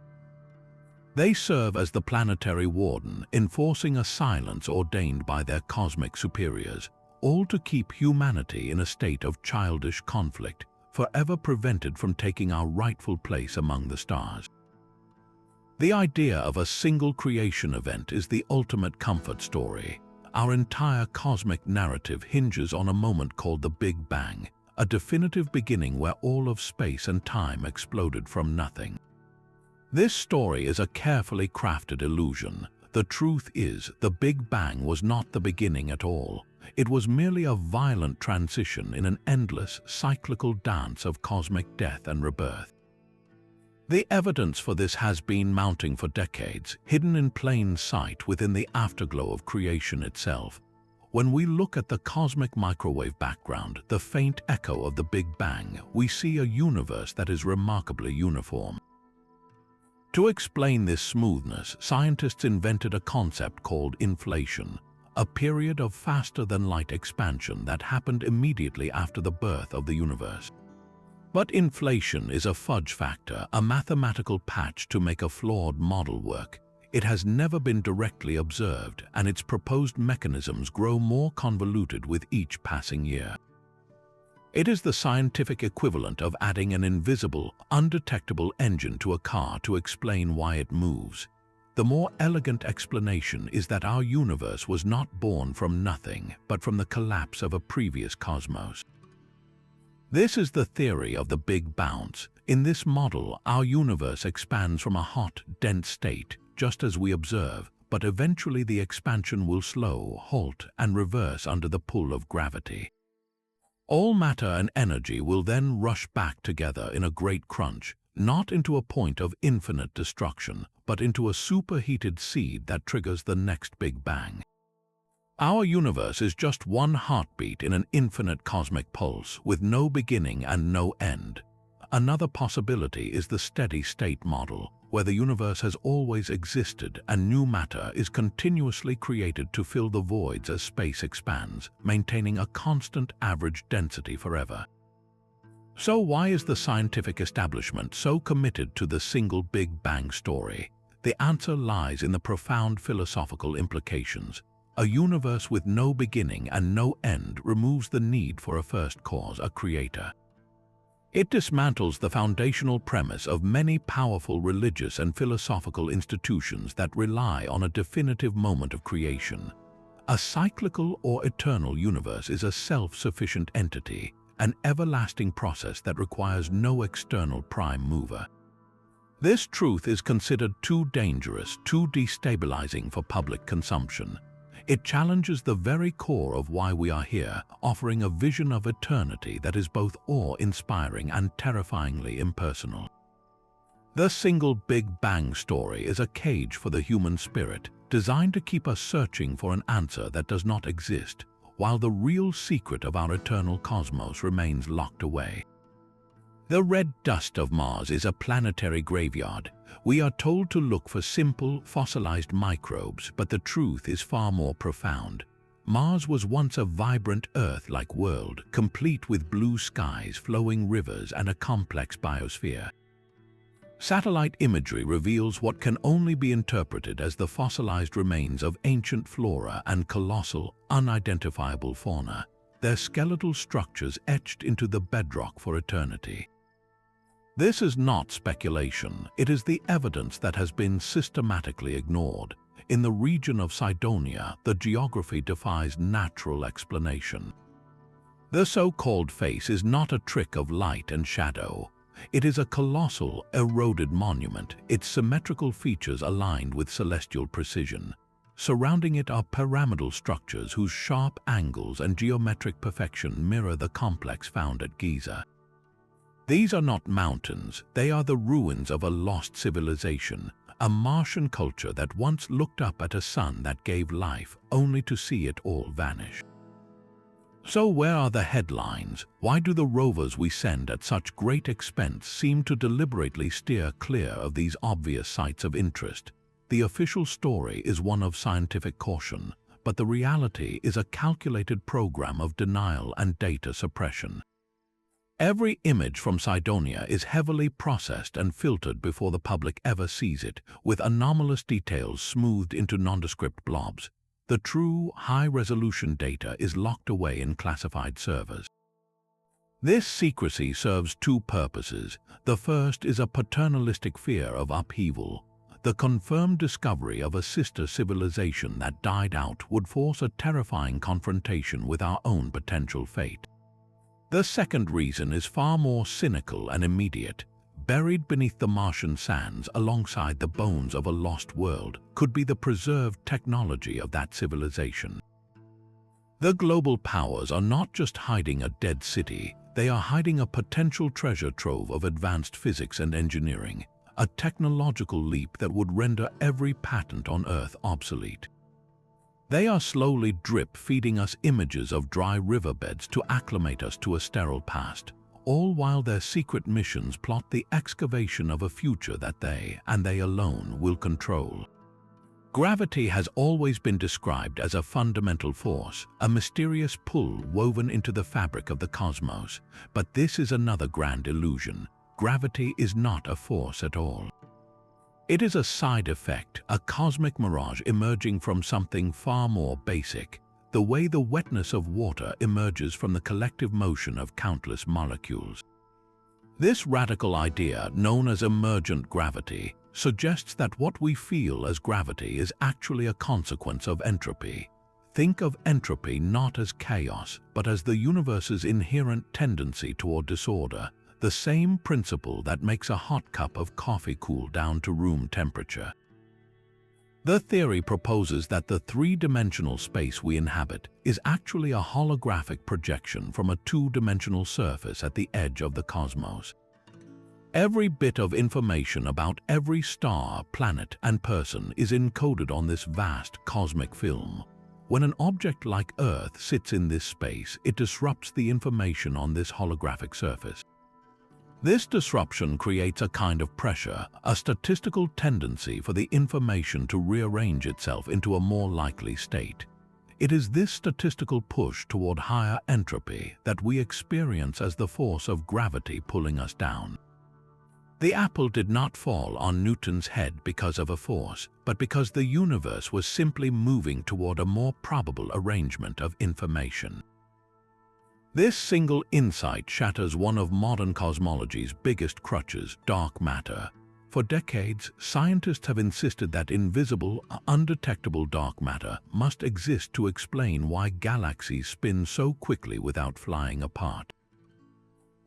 They serve as the planetary warden, enforcing a silence ordained by their cosmic superiors, all to keep humanity in a state of childish conflict, forever prevented from taking our rightful place among the stars. The idea of a single creation event is the ultimate comfort story. Our entire cosmic narrative hinges on a moment called the Big Bang, a definitive beginning where all of space and time exploded from nothing. This story is a carefully crafted illusion. The truth is, the Big Bang was not the beginning at all. It was merely a violent transition in an endless, cyclical dance of cosmic death and rebirth. The evidence for this has been mounting for decades, hidden in plain sight within the afterglow of creation itself. When we look at the cosmic microwave background, the faint echo of the Big Bang, we see a universe that is remarkably uniform. To explain this smoothness, scientists invented a concept called inflation, a period of faster-than-light expansion that happened immediately after the birth of the universe. But inflation is a fudge factor, a mathematical patch to make a flawed model work. It has never been directly observed, and its proposed mechanisms grow more convoluted with each passing year. It is the scientific equivalent of adding an invisible, undetectable engine to a car to explain why it moves. The more elegant explanation is that our universe was not born from nothing, but from the collapse of a previous cosmos. This is the theory of the Big Bounce. In this model, our universe expands from a hot, dense state, just as we observe, but eventually the expansion will slow, halt, and reverse under the pull of gravity. All matter and energy will then rush back together in a great crunch, not into a point of infinite destruction, but into a superheated seed that triggers the next Big Bang. Our universe is just one heartbeat in an infinite cosmic pulse with no beginning and no end. Another possibility is the steady-state model, where the universe has always existed and new matter is continuously created to fill the voids as space expands, maintaining a constant average density forever. So why is the scientific establishment so committed to the single Big Bang story? The answer lies in the profound philosophical implications. A universe with no beginning and no end removes the need for a first cause, a creator. It dismantles the foundational premise of many powerful religious and philosophical institutions that rely on a definitive moment of creation. A cyclical or eternal universe is a self-sufficient entity, an everlasting process that requires no external prime mover. This truth is considered too dangerous, too destabilizing for public consumption. It challenges the very core of why we are here, offering a vision of eternity that is both awe-inspiring and terrifyingly impersonal. The single Big Bang story is a cage for the human spirit, designed to keep us searching for an answer that does not exist, while the real secret of our eternal cosmos remains locked away. The red dust of Mars is a planetary graveyard. We are told to look for simple, fossilized microbes, but the truth is far more profound. Mars was once a vibrant Earth-like world, complete with blue skies, flowing rivers, and a complex biosphere. Satellite imagery reveals what can only be interpreted as the fossilized remains of ancient flora and colossal, unidentifiable fauna, their skeletal structures etched into the bedrock for eternity. This is not speculation, it is the evidence that has been systematically ignored. In the region of Cydonia, the geography defies natural explanation. The so-called face is not a trick of light and shadow. It is a colossal, eroded monument, its symmetrical features aligned with celestial precision. Surrounding it are pyramidal structures whose sharp angles and geometric perfection mirror the complex found at Giza. These are not mountains, they are the ruins of a lost civilization, a Martian culture that once looked up at a sun that gave life, only to see it all vanish. So where are the headlines? Why do the rovers we send at such great expense seem to deliberately steer clear of these obvious sites of interest? The official story is one of scientific caution, but the reality is a calculated program of denial and data suppression. Every image from Cydonia is heavily processed and filtered before the public ever sees it, with anomalous details smoothed into nondescript blobs. The true, high-resolution data is locked away in classified servers. This secrecy serves two purposes. The first is a paternalistic fear of upheaval. The confirmed discovery of a sister civilization that died out would force a terrifying confrontation with our own potential fate. The second reason is far more cynical and immediate. Buried beneath the Martian sands alongside the bones of a lost world could be the preserved technology of that civilization. The global powers are not just hiding a dead city, they are hiding a potential treasure trove of advanced physics and engineering, a technological leap that would render every patent on Earth obsolete. They are slowly drip-feeding us images of dry riverbeds to acclimate us to a sterile past, all while their secret missions plot the excavation of a future that they, and they alone, will control. Gravity has always been described as a fundamental force, a mysterious pull woven into the fabric of the cosmos. But this is another grand illusion. Gravity is not a force at all. It is a side effect, a cosmic mirage emerging from something far more basic, the way the wetness of water emerges from the collective motion of countless molecules. This radical idea, known as emergent gravity, suggests that what we feel as gravity is actually a consequence of entropy. Think of entropy not as chaos, but as the universe's inherent tendency toward disorder, the same principle that makes a hot cup of coffee cool down to room temperature. The theory proposes that the three-dimensional space we inhabit is actually a holographic projection from a two-dimensional surface at the edge of the cosmos. Every bit of information about every star, planet, and person is encoded on this vast cosmic film. When an object like Earth sits in this space, it disrupts the information on this holographic surface. This disruption creates a kind of pressure, a statistical tendency for the information to rearrange itself into a more likely state. It is this statistical push toward higher entropy that we experience as the force of gravity pulling us down. The apple did not fall on Newton's head because of a force, but because the universe was simply moving toward a more probable arrangement of information. This single insight shatters one of modern cosmology's biggest crutches, dark matter. For decades, scientists have insisted that invisible, undetectable dark matter must exist to explain why galaxies spin so quickly without flying apart.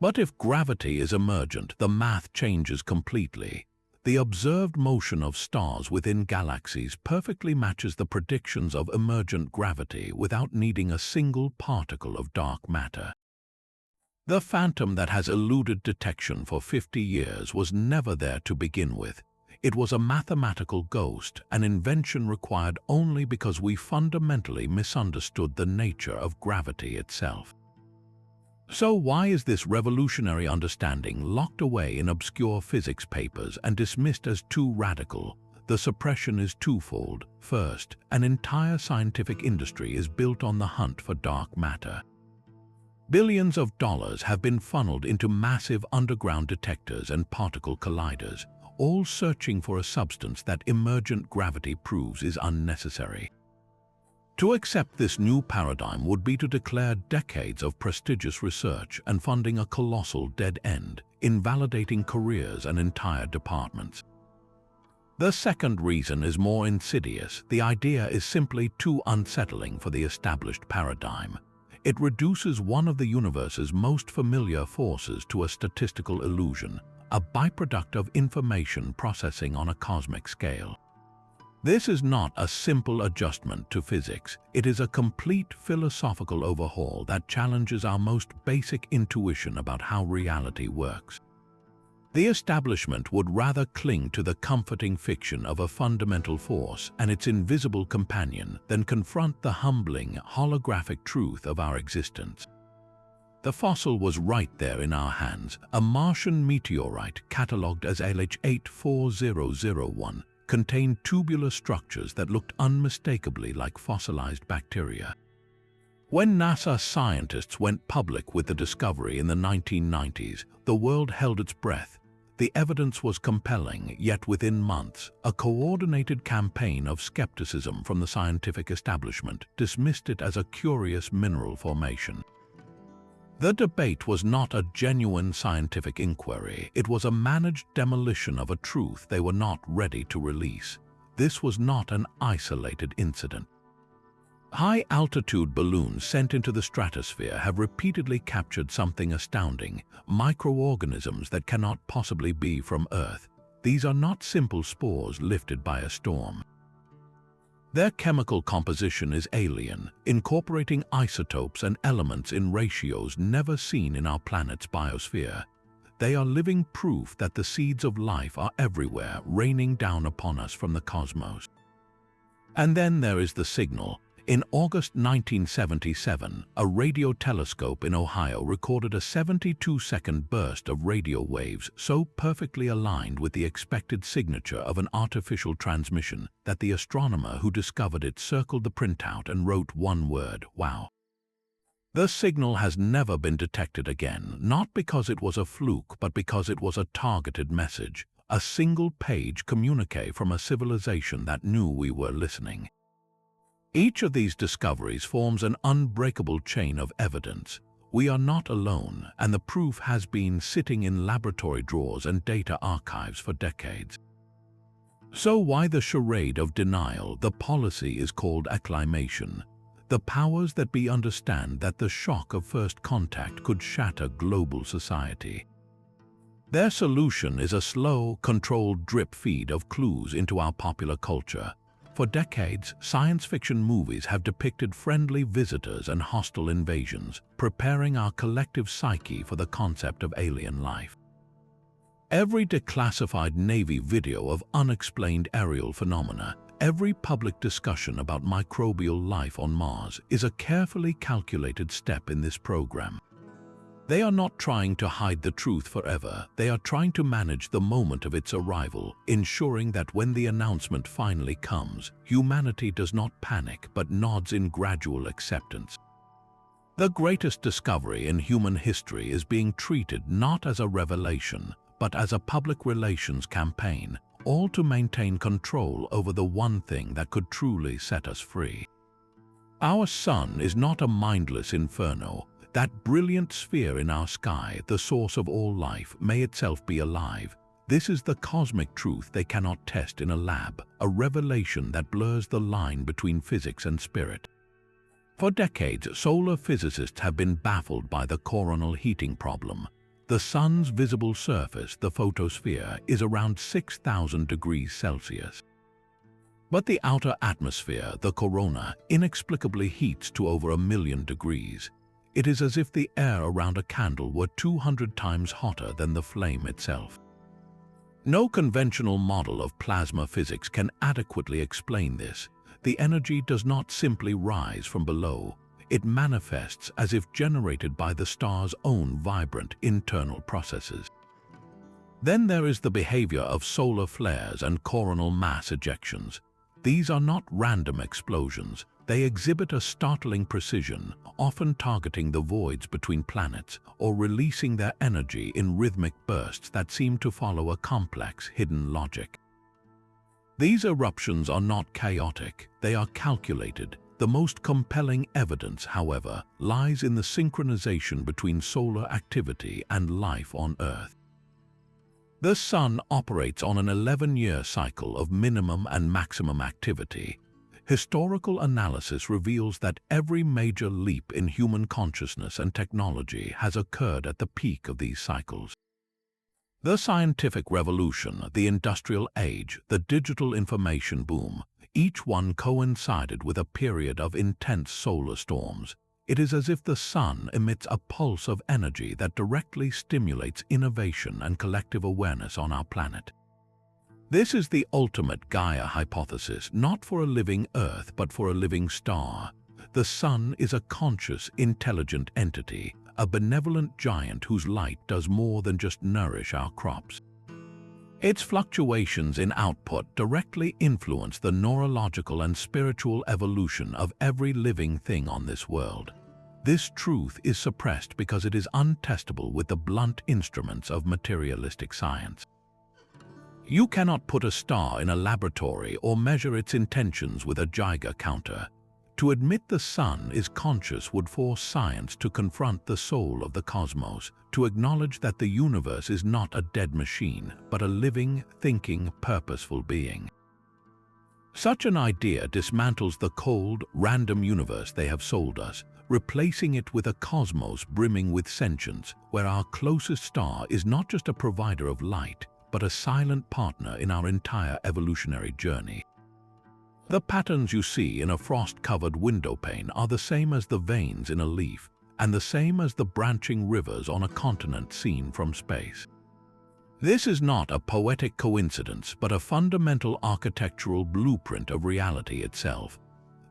But if gravity is emergent, the math changes completely. The observed motion of stars within galaxies perfectly matches the predictions of emergent gravity without needing a single particle of dark matter. The phantom that has eluded detection for 50 years was never there to begin with. It was a mathematical ghost, an invention required only because we fundamentally misunderstood the nature of gravity itself. So why is this revolutionary understanding locked away in obscure physics papers and dismissed as too radical? The suppression is twofold. First, an entire scientific industry is built on the hunt for dark matter. Billions of dollars have been funneled into massive underground detectors and particle colliders, all searching for a substance that emergent gravity proves is unnecessary. To accept this new paradigm would be to declare decades of prestigious research and funding a colossal dead end, invalidating careers and entire departments. The second reason is more insidious. The idea is simply too unsettling for the established paradigm. It reduces one of the universe's most familiar forces to a statistical illusion, a byproduct of information processing on a cosmic scale. This is not a simple adjustment to physics. It is a complete philosophical overhaul that challenges our most basic intuition about how reality works. The establishment would rather cling to the comforting fiction of a fundamental force and its invisible companion than confront the humbling, holographic truth of our existence. The fossil was right there in our hands, a Martian meteorite catalogued as LH84001. Contained tubular structures that looked unmistakably like fossilized bacteria. When NASA scientists went public with the discovery in the 1990s, the world held its breath. The evidence was compelling, yet within months, a coordinated campaign of skepticism from the scientific establishment dismissed it as a curious mineral formation. The debate was not a genuine scientific inquiry. It was a managed demolition of a truth they were not ready to release. This was not an isolated incident. High-altitude balloons sent into the stratosphere have repeatedly captured something astounding: microorganisms that cannot possibly be from Earth. These are not simple spores lifted by a storm. Their chemical composition is alien, incorporating isotopes and elements in ratios never seen in our planet's biosphere. They are living proof that the seeds of life are everywhere, raining down upon us from the cosmos. And then there is the signal. In August 1977, a radio telescope in Ohio recorded a 72-second burst of radio waves so perfectly aligned with the expected signature of an artificial transmission that the astronomer who discovered it circled the printout and wrote one word: "Wow." The signal has never been detected again, not because it was a fluke, but because it was a targeted message, a single-page communique from a civilization that knew we were listening. Each of these discoveries forms an unbreakable chain of evidence. We are not alone, and the proof has been sitting in laboratory drawers and data archives for decades. So why the charade of denial? The policy is called acclimation. The powers that be understand that the shock of first contact could shatter global society. Their solution is a slow, controlled drip feed of clues into our popular culture. For decades, science fiction movies have depicted friendly visitors and hostile invasions, preparing our collective psyche for the concept of alien life. Every declassified Navy video of unexplained aerial phenomena, every public discussion about microbial life on Mars is a carefully calculated step in this program. They are not trying to hide the truth forever. They are trying to manage the moment of its arrival, ensuring that when the announcement finally comes, humanity does not panic but nods in gradual acceptance. The greatest discovery in human history is being treated not as a revelation, but as a public relations campaign, all to maintain control over the one thing that could truly set us free. Our sun is not a mindless inferno. That brilliant sphere in our sky, the source of all life, may itself be alive. This is the cosmic truth they cannot test in a lab, a revelation that blurs the line between physics and spirit. For decades, solar physicists have been baffled by the coronal heating problem. The sun's visible surface, the photosphere, is around 6,000 degrees Celsius. But the outer atmosphere, the corona, inexplicably heats to over 1,000,000 degrees. It is as if the air around a candle were 200 times hotter than the flame itself. No conventional model of plasma physics can adequately explain this. The energy does not simply rise from below. It manifests as if generated by the star's own vibrant internal processes. Then there is the behavior of solar flares and coronal mass ejections. These are not random explosions. They exhibit a startling precision, often targeting the voids between planets or releasing their energy in rhythmic bursts that seem to follow a complex, hidden logic. These eruptions are not chaotic, they are calculated. The most compelling evidence, however, lies in the synchronization between solar activity and life on Earth. The Sun operates on an 11-year cycle of minimum and maximum activity. Historical analysis reveals that every major leap in human consciousness and technology has occurred at the peak of these cycles. The scientific revolution, the industrial age, the digital information boom, each one coincided with a period of intense solar storms. It is as if the Sun emits a pulse of energy that directly stimulates innovation and collective awareness on our planet. This is the ultimate Gaia hypothesis, not for a living Earth, but for a living star. The Sun is a conscious, intelligent entity, a benevolent giant whose light does more than just nourish our crops. Its fluctuations in output directly influence the neurological and spiritual evolution of every living thing on this world. This truth is suppressed because it is untestable with the blunt instruments of materialistic science. You cannot put a star in a laboratory or measure its intentions with a Geiger counter. To admit the sun is conscious would force science to confront the soul of the cosmos, to acknowledge that the universe is not a dead machine, but a living, thinking, purposeful being. Such an idea dismantles the cold, random universe they have sold us, replacing it with a cosmos brimming with sentience, where our closest star is not just a provider of light, but a silent partner in our entire evolutionary journey. The patterns you see in a frost-covered windowpane are the same as the veins in a leaf, and the same as the branching rivers on a continent seen from space. This is not a poetic coincidence, but a fundamental architectural blueprint of reality itself.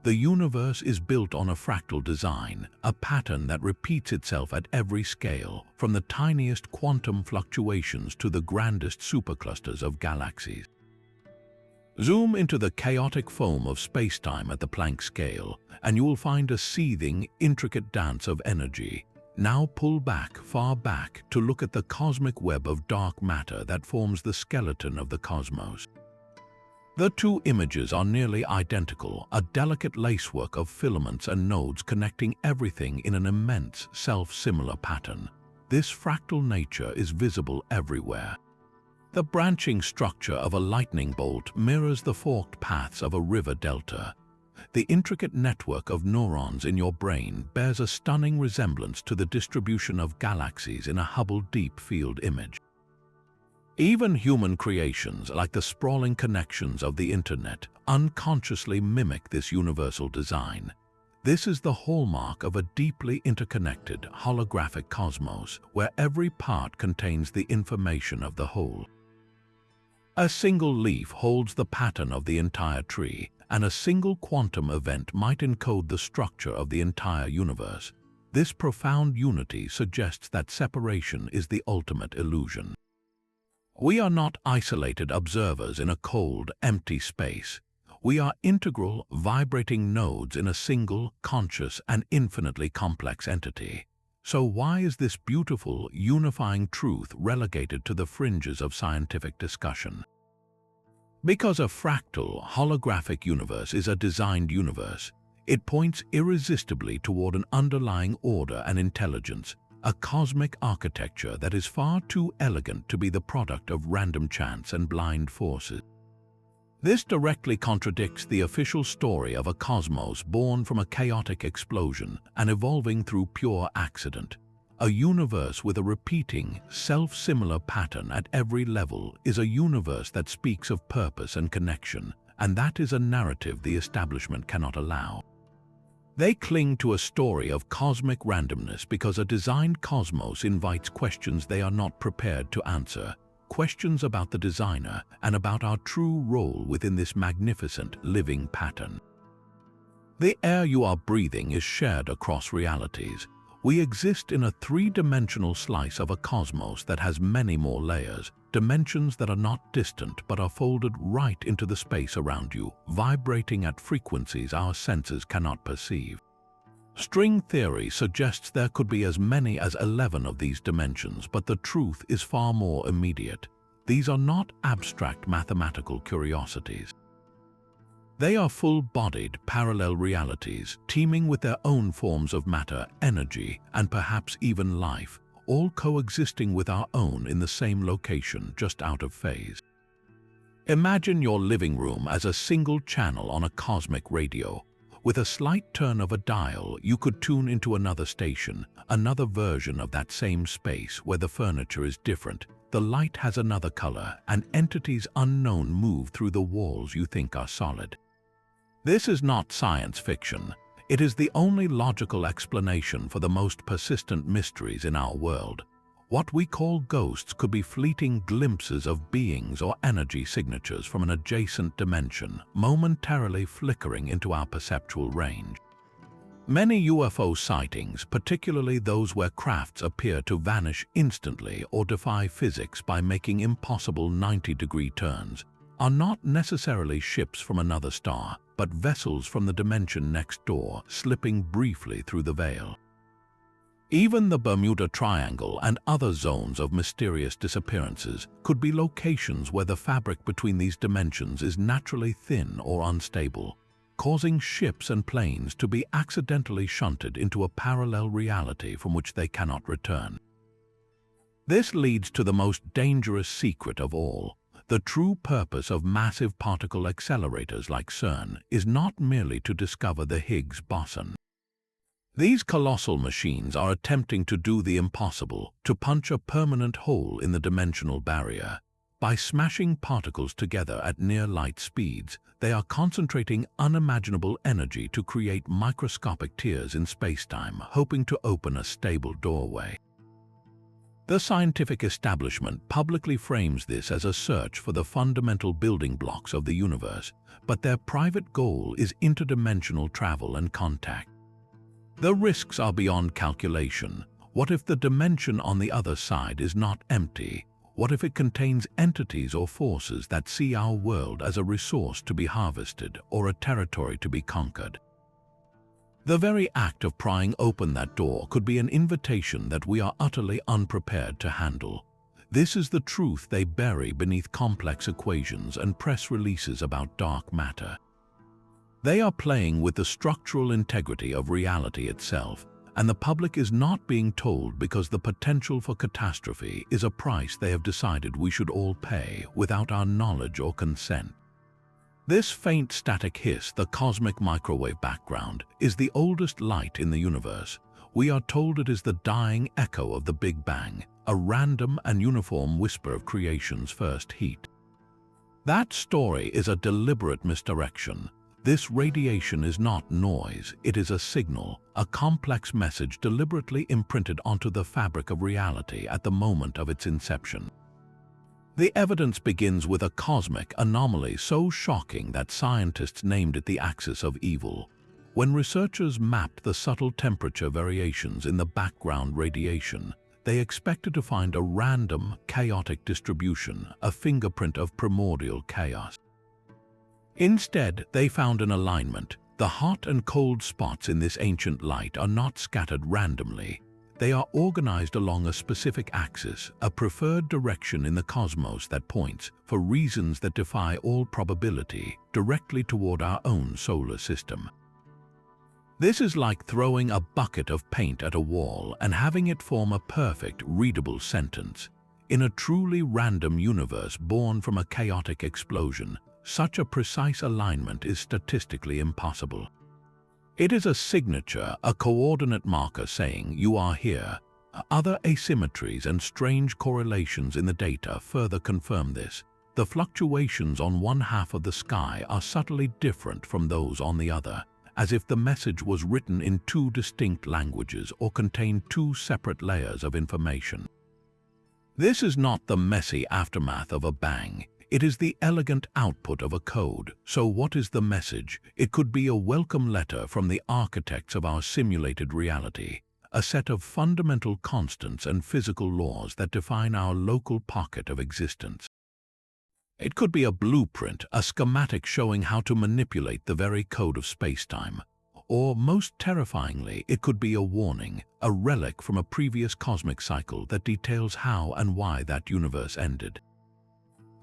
The universe is built on a fractal design, a pattern that repeats itself at every scale, from the tiniest quantum fluctuations to the grandest superclusters of galaxies. Zoom into the chaotic foam of spacetime at the Planck scale, and you will find a seething, intricate dance of energy. Now pull back, far back, to look at the cosmic web of dark matter that forms the skeleton of the cosmos. The two images are nearly identical, a delicate lacework of filaments and nodes connecting everything in an immense, self-similar pattern. This fractal nature is visible everywhere. The branching structure of a lightning bolt mirrors the forked paths of a river delta. The intricate network of neurons in your brain bears a stunning resemblance to the distribution of galaxies in a Hubble Deep Field image. Even human creations, like the sprawling connections of the Internet, unconsciously mimic this universal design. This is the hallmark of a deeply interconnected, holographic cosmos, where every part contains the information of the whole. A single leaf holds the pattern of the entire tree, and a single quantum event might encode the structure of the entire universe. This profound unity suggests that separation is the ultimate illusion. We are not isolated observers in a cold, empty space. We are integral, vibrating nodes in a single, conscious, and infinitely complex entity. So why is this beautiful, unifying truth relegated to the fringes of scientific discussion? Because a fractal, holographic universe is a designed universe, it points irresistibly toward an underlying order and intelligence, a cosmic architecture that is far too elegant to be the product of random chance and blind forces. This directly contradicts the official story of a cosmos born from a chaotic explosion and evolving through pure accident. A universe with a repeating, self-similar pattern at every level is a universe that speaks of purpose and connection, and that is a narrative the establishment cannot allow. They cling to a story of cosmic randomness because a designed cosmos invites questions they are not prepared to answer, questions about the designer and about our true role within this magnificent living pattern. The air you are breathing is shared across realities. We exist in a three-dimensional slice of a cosmos that has many more layers, dimensions that are not distant but are folded right into the space around you, vibrating at frequencies our senses cannot perceive. String theory suggests there could be as many as 11 of these dimensions, but the truth is far more immediate. These are not abstract mathematical curiosities. They are full-bodied, parallel realities, teeming with their own forms of matter, energy, and perhaps even life, all coexisting with our own in the same location, just out of phase. Imagine your living room as a single channel on a cosmic radio. With a slight turn of a dial, you could tune into another station, another version of that same space where the furniture is different, the light has another color, and entities unknown move through the walls you think are solid. This is not science fiction. It is the only logical explanation for the most persistent mysteries in our world. What we call ghosts could be fleeting glimpses of beings or energy signatures from an adjacent dimension, momentarily flickering into our perceptual range. Many UFO sightings, particularly those where crafts appear to vanish instantly or defy physics by making impossible 90-degree turns, are not necessarily ships from another star, but vessels from the dimension next door, slipping briefly through the veil. Even the Bermuda Triangle and other zones of mysterious disappearances could be locations where the fabric between these dimensions is naturally thin or unstable, causing ships and planes to be accidentally shunted into a parallel reality from which they cannot return. This leads to the most dangerous secret of all. The true purpose of massive particle accelerators like CERN is not merely to discover the Higgs boson. These colossal machines are attempting to do the impossible, to punch a permanent hole in the dimensional barrier. By smashing particles together at near-light speeds, they are concentrating unimaginable energy to create microscopic tears in spacetime, hoping to open a stable doorway. The scientific establishment publicly frames this as a search for the fundamental building blocks of the universe, but their private goal is interdimensional travel and contact. The risks are beyond calculation. What if the dimension on the other side is not empty? What if it contains entities or forces that see our world as a resource to be harvested or a territory to be conquered? The very act of prying open that door could be an invitation that we are utterly unprepared to handle. This is the truth they bury beneath complex equations and press releases about dark matter. They are playing with the structural integrity of reality itself, and the public is not being told because the potential for catastrophe is a price they have decided we should all pay without our knowledge or consent. This faint static hiss, the cosmic microwave background, is the oldest light in the universe. We are told it is the dying echo of the Big Bang, a random and uniform whisper of creation's first heat. That story is a deliberate misdirection. This radiation is not noise, it is a signal, a complex message deliberately imprinted onto the fabric of reality at the moment of its inception. The evidence begins with a cosmic anomaly so shocking that scientists named it the axis of evil. When researchers mapped the subtle temperature variations in the background radiation, they expected to find a random, chaotic distribution, a fingerprint of primordial chaos. Instead, they found an alignment. The hot and cold spots in this ancient light are not scattered randomly. They are organized along a specific axis, a preferred direction in the cosmos that points, for reasons that defy all probability, directly toward our own solar system. This is like throwing a bucket of paint at a wall and having it form a perfect, readable sentence. In a truly random universe born from a chaotic explosion, such a precise alignment is statistically impossible. It is a signature, a coordinate marker saying you are here. Other asymmetries and strange correlations in the data further confirm this. The fluctuations on one half of the sky are subtly different from those on the other, as if the message was written in two distinct languages or contained two separate layers of information. This is not the messy aftermath of a bang. It is the elegant output of a code. So what is the message? It could be a welcome letter from the architects of our simulated reality, a set of fundamental constants and physical laws that define our local pocket of existence. It could be a blueprint, a schematic showing how to manipulate the very code of spacetime. Or, most terrifyingly, it could be a warning, a relic from a previous cosmic cycle that details how and why that universe ended.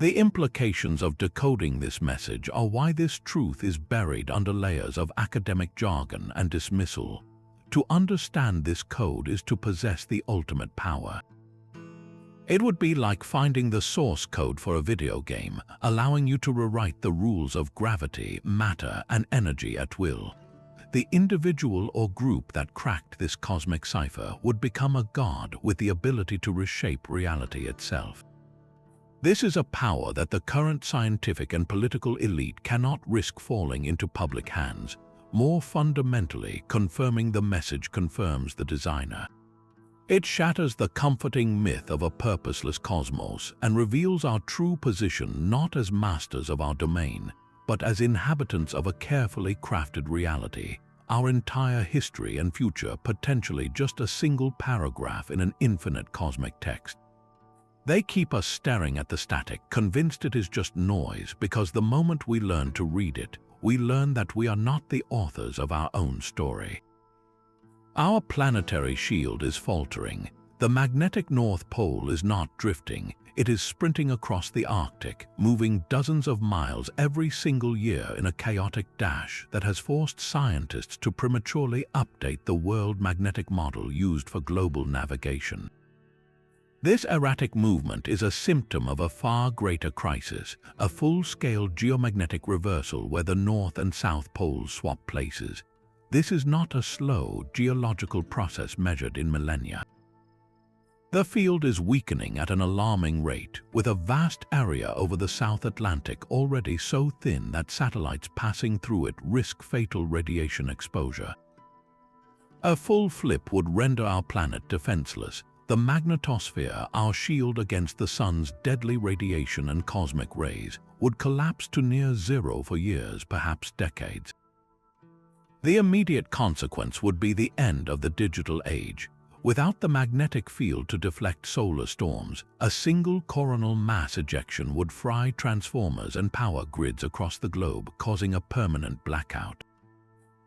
The implications of decoding this message are why this truth is buried under layers of academic jargon and dismissal. To understand this code is to possess the ultimate power. It would be like finding the source code for a video game, allowing you to rewrite the rules of gravity, matter, and energy at will. The individual or group that cracked this cosmic cipher would become a god with the ability to reshape reality itself. This is a power that the current scientific and political elite cannot risk falling into public hands. More fundamentally, confirming the message confirms the designer. It shatters the comforting myth of a purposeless cosmos and reveals our true position not as masters of our domain, but as inhabitants of a carefully crafted reality. Our entire history and future potentially just a single paragraph in an infinite cosmic text. They keep us staring at the static, convinced it is just noise, because the moment we learn to read it, we learn that we are not the authors of our own story. Our planetary shield is faltering. The magnetic North Pole is not drifting. It is sprinting across the Arctic, moving dozens of miles every single year in a chaotic dash that has forced scientists to prematurely update the world magnetic model used for global navigation. This erratic movement is a symptom of a far greater crisis, a full-scale geomagnetic reversal where the North and South poles swap places. This is not a slow geological process measured in millennia. The field is weakening at an alarming rate, with a vast area over the South Atlantic already so thin that satellites passing through it risk fatal radiation exposure. A full flip would render our planet defenseless. The magnetosphere, our shield against the sun's deadly radiation and cosmic rays, would collapse to near zero for years, perhaps decades. The immediate consequence would be the end of the digital age. Without the magnetic field to deflect solar storms, a single coronal mass ejection would fry transformers and power grids across the globe, causing a permanent blackout.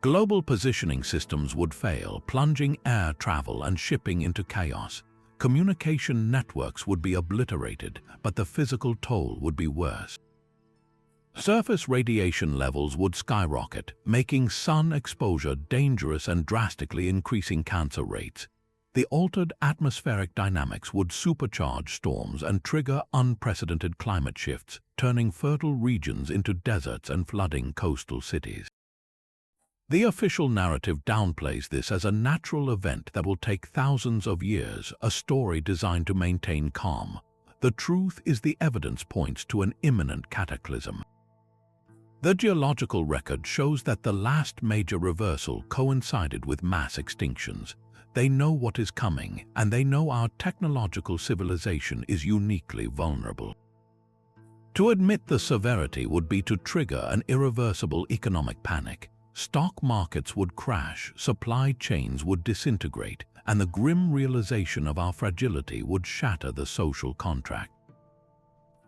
Global positioning systems would fail, plunging air travel and shipping into chaos. Communication networks would be obliterated, but the physical toll would be worse. Surface radiation levels would skyrocket, making sun exposure dangerous and drastically increasing cancer rates. The altered atmospheric dynamics would supercharge storms and trigger unprecedented climate shifts, turning fertile regions into deserts and flooding coastal cities. The official narrative downplays this as a natural event that will take thousands of years, a story designed to maintain calm. The truth is the evidence points to an imminent cataclysm. The geological record shows that the last major reversal coincided with mass extinctions. They know what is coming, and they know our technological civilization is uniquely vulnerable. To admit the severity would be to trigger an irreversible economic panic. Stock markets would crash, supply chains would disintegrate, and the grim realization of our fragility would shatter the social contract.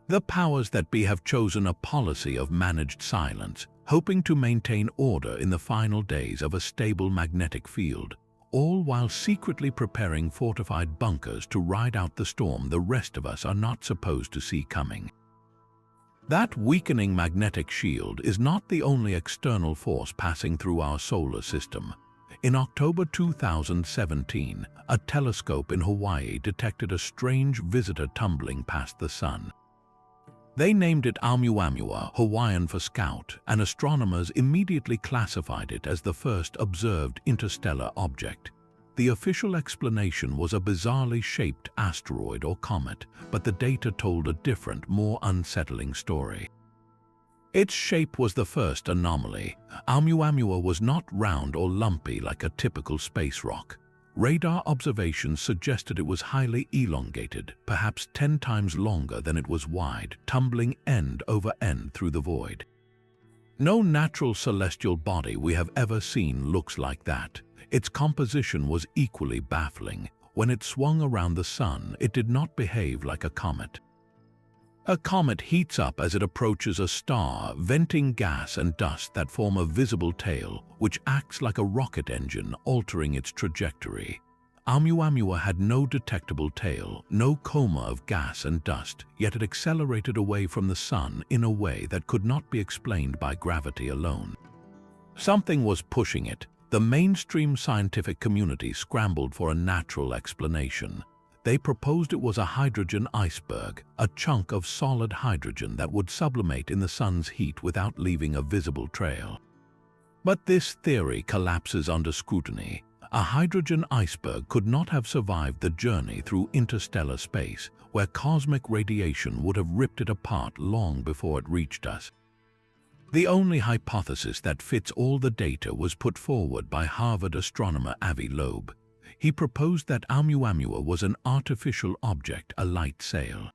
The powers that be have chosen a policy of managed silence, hoping to maintain order in the final days of a stable magnetic field, all while secretly preparing fortified bunkers to ride out the storm the rest of us are not supposed to see coming. That weakening magnetic shield is not the only external force passing through our solar system. In October 2017, a telescope in Hawaii detected a strange visitor tumbling past the sun. They named it Oumuamua, Hawaiian for scout, and astronomers immediately classified it as the first observed interstellar object. The official explanation was a bizarrely shaped asteroid or comet, but the data told a different, more unsettling story. Its shape was the first anomaly. Oumuamua was not round or lumpy like a typical space rock. Radar observations suggested it was highly elongated, perhaps 10 times longer than it was wide, tumbling end over end through the void. No natural celestial body we have ever seen looks like that. Its composition was equally baffling. When it swung around the sun, it did not behave like a comet. A comet heats up as it approaches a star, venting gas and dust that form a visible tail, which acts like a rocket engine, altering its trajectory. Oumuamua had no detectable tail, no coma of gas and dust, yet it accelerated away from the sun in a way that could not be explained by gravity alone. Something was pushing it. The mainstream scientific community scrambled for a natural explanation. They proposed it was a hydrogen iceberg, a chunk of solid hydrogen that would sublimate in the sun's heat without leaving a visible trail. But this theory collapses under scrutiny. A hydrogen iceberg could not have survived the journey through interstellar space, where cosmic radiation would have ripped it apart long before it reached us. The only hypothesis that fits all the data was put forward by Harvard astronomer Avi Loeb. He proposed that Oumuamua was an artificial object, a light sail.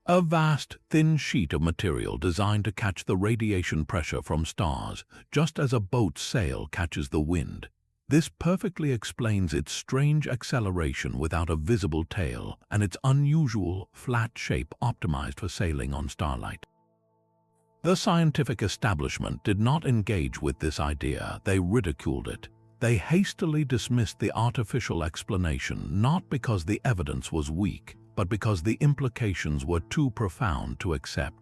A vast, thin sheet of material designed to catch the radiation pressure from stars, just as a boat's sail catches the wind. This perfectly explains its strange acceleration without a visible tail and its unusual, flat shape optimized for sailing on starlight. The scientific establishment did not engage with this idea. They ridiculed it. they hastily dismissed the artificial explanation not because the evidence was weak, but because the implications were too profound to accept.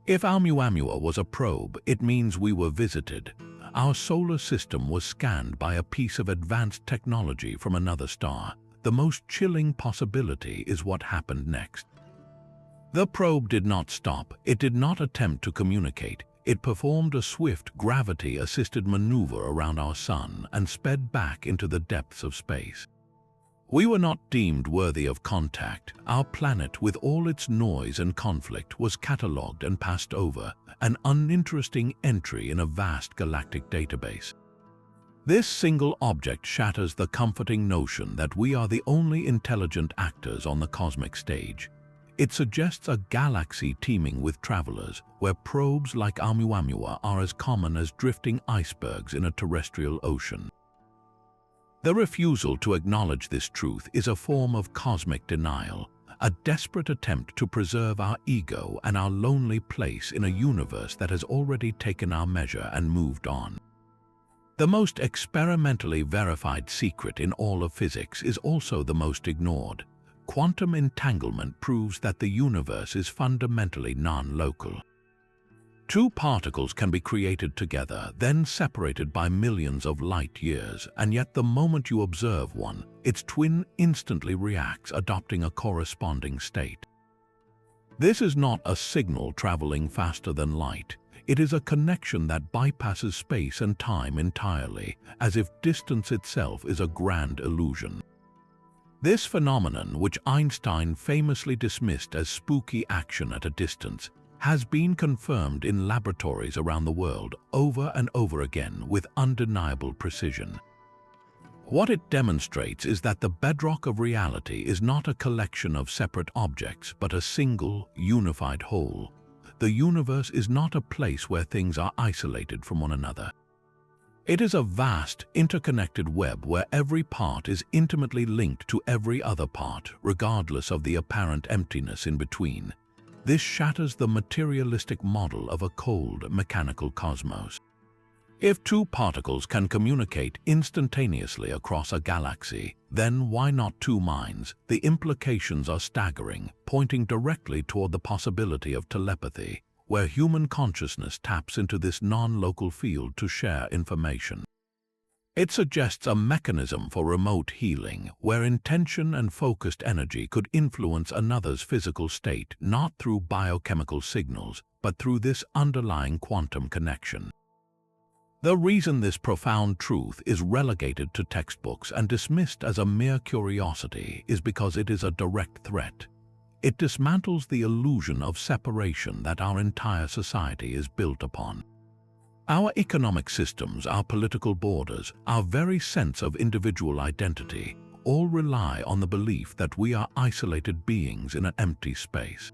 If Oumuamua was a probe, it means we were visited. Our solar system was scanned by a piece of advanced technology from another star. The most chilling possibility is what happened next. The probe did not stop. It did not attempt to communicate. It performed a swift gravity-assisted maneuver around our sun and sped back into the depths of space. We were not deemed worthy of contact. Our planet, with all its noise and conflict, was catalogued and passed over, an uninteresting entry in a vast galactic database. This single object shatters the comforting notion that we are the only intelligent actors on the cosmic stage. It suggests a galaxy teeming with travelers, where probes like Oumuamua are as common as drifting icebergs in a terrestrial ocean. The refusal to acknowledge this truth is a form of cosmic denial, a desperate attempt to preserve our ego and our lonely place in a universe that has already taken our measure and moved on. The most experimentally verified secret in all of physics is also the most ignored. Quantum entanglement proves that the universe is fundamentally non-local. Two particles can be created together, then separated by millions of light years, and yet the moment you observe one, its twin instantly reacts, adopting a corresponding state. This is not a signal traveling faster than light. It is a connection that bypasses space and time entirely, as if distance itself is a grand illusion. This phenomenon, which Einstein famously dismissed as spooky action at a distance, has been confirmed in laboratories around the world over and over again with undeniable precision. What it demonstrates is that the bedrock of reality is not a collection of separate objects, but a single, unified whole. The universe is not a place where things are isolated from one another. It is a vast, interconnected web where every part is intimately linked to every other part, regardless of the apparent emptiness in between. This shatters the materialistic model of a cold, mechanical cosmos. If two particles can communicate instantaneously across a galaxy, then why not two minds? The implications are staggering, pointing directly toward the possibility of telepathy, where human consciousness taps into this non-local field to share information. It suggests a mechanism for remote healing, where intention and focused energy could influence another's physical state, not through biochemical signals, but through this underlying quantum connection. The reason this profound truth is relegated to textbooks and dismissed as a mere curiosity is because it is a direct threat. It dismantles the illusion of separation that our entire society is built upon. Our economic systems, our political borders, our very sense of individual identity, all rely on the belief that we are isolated beings in an empty space.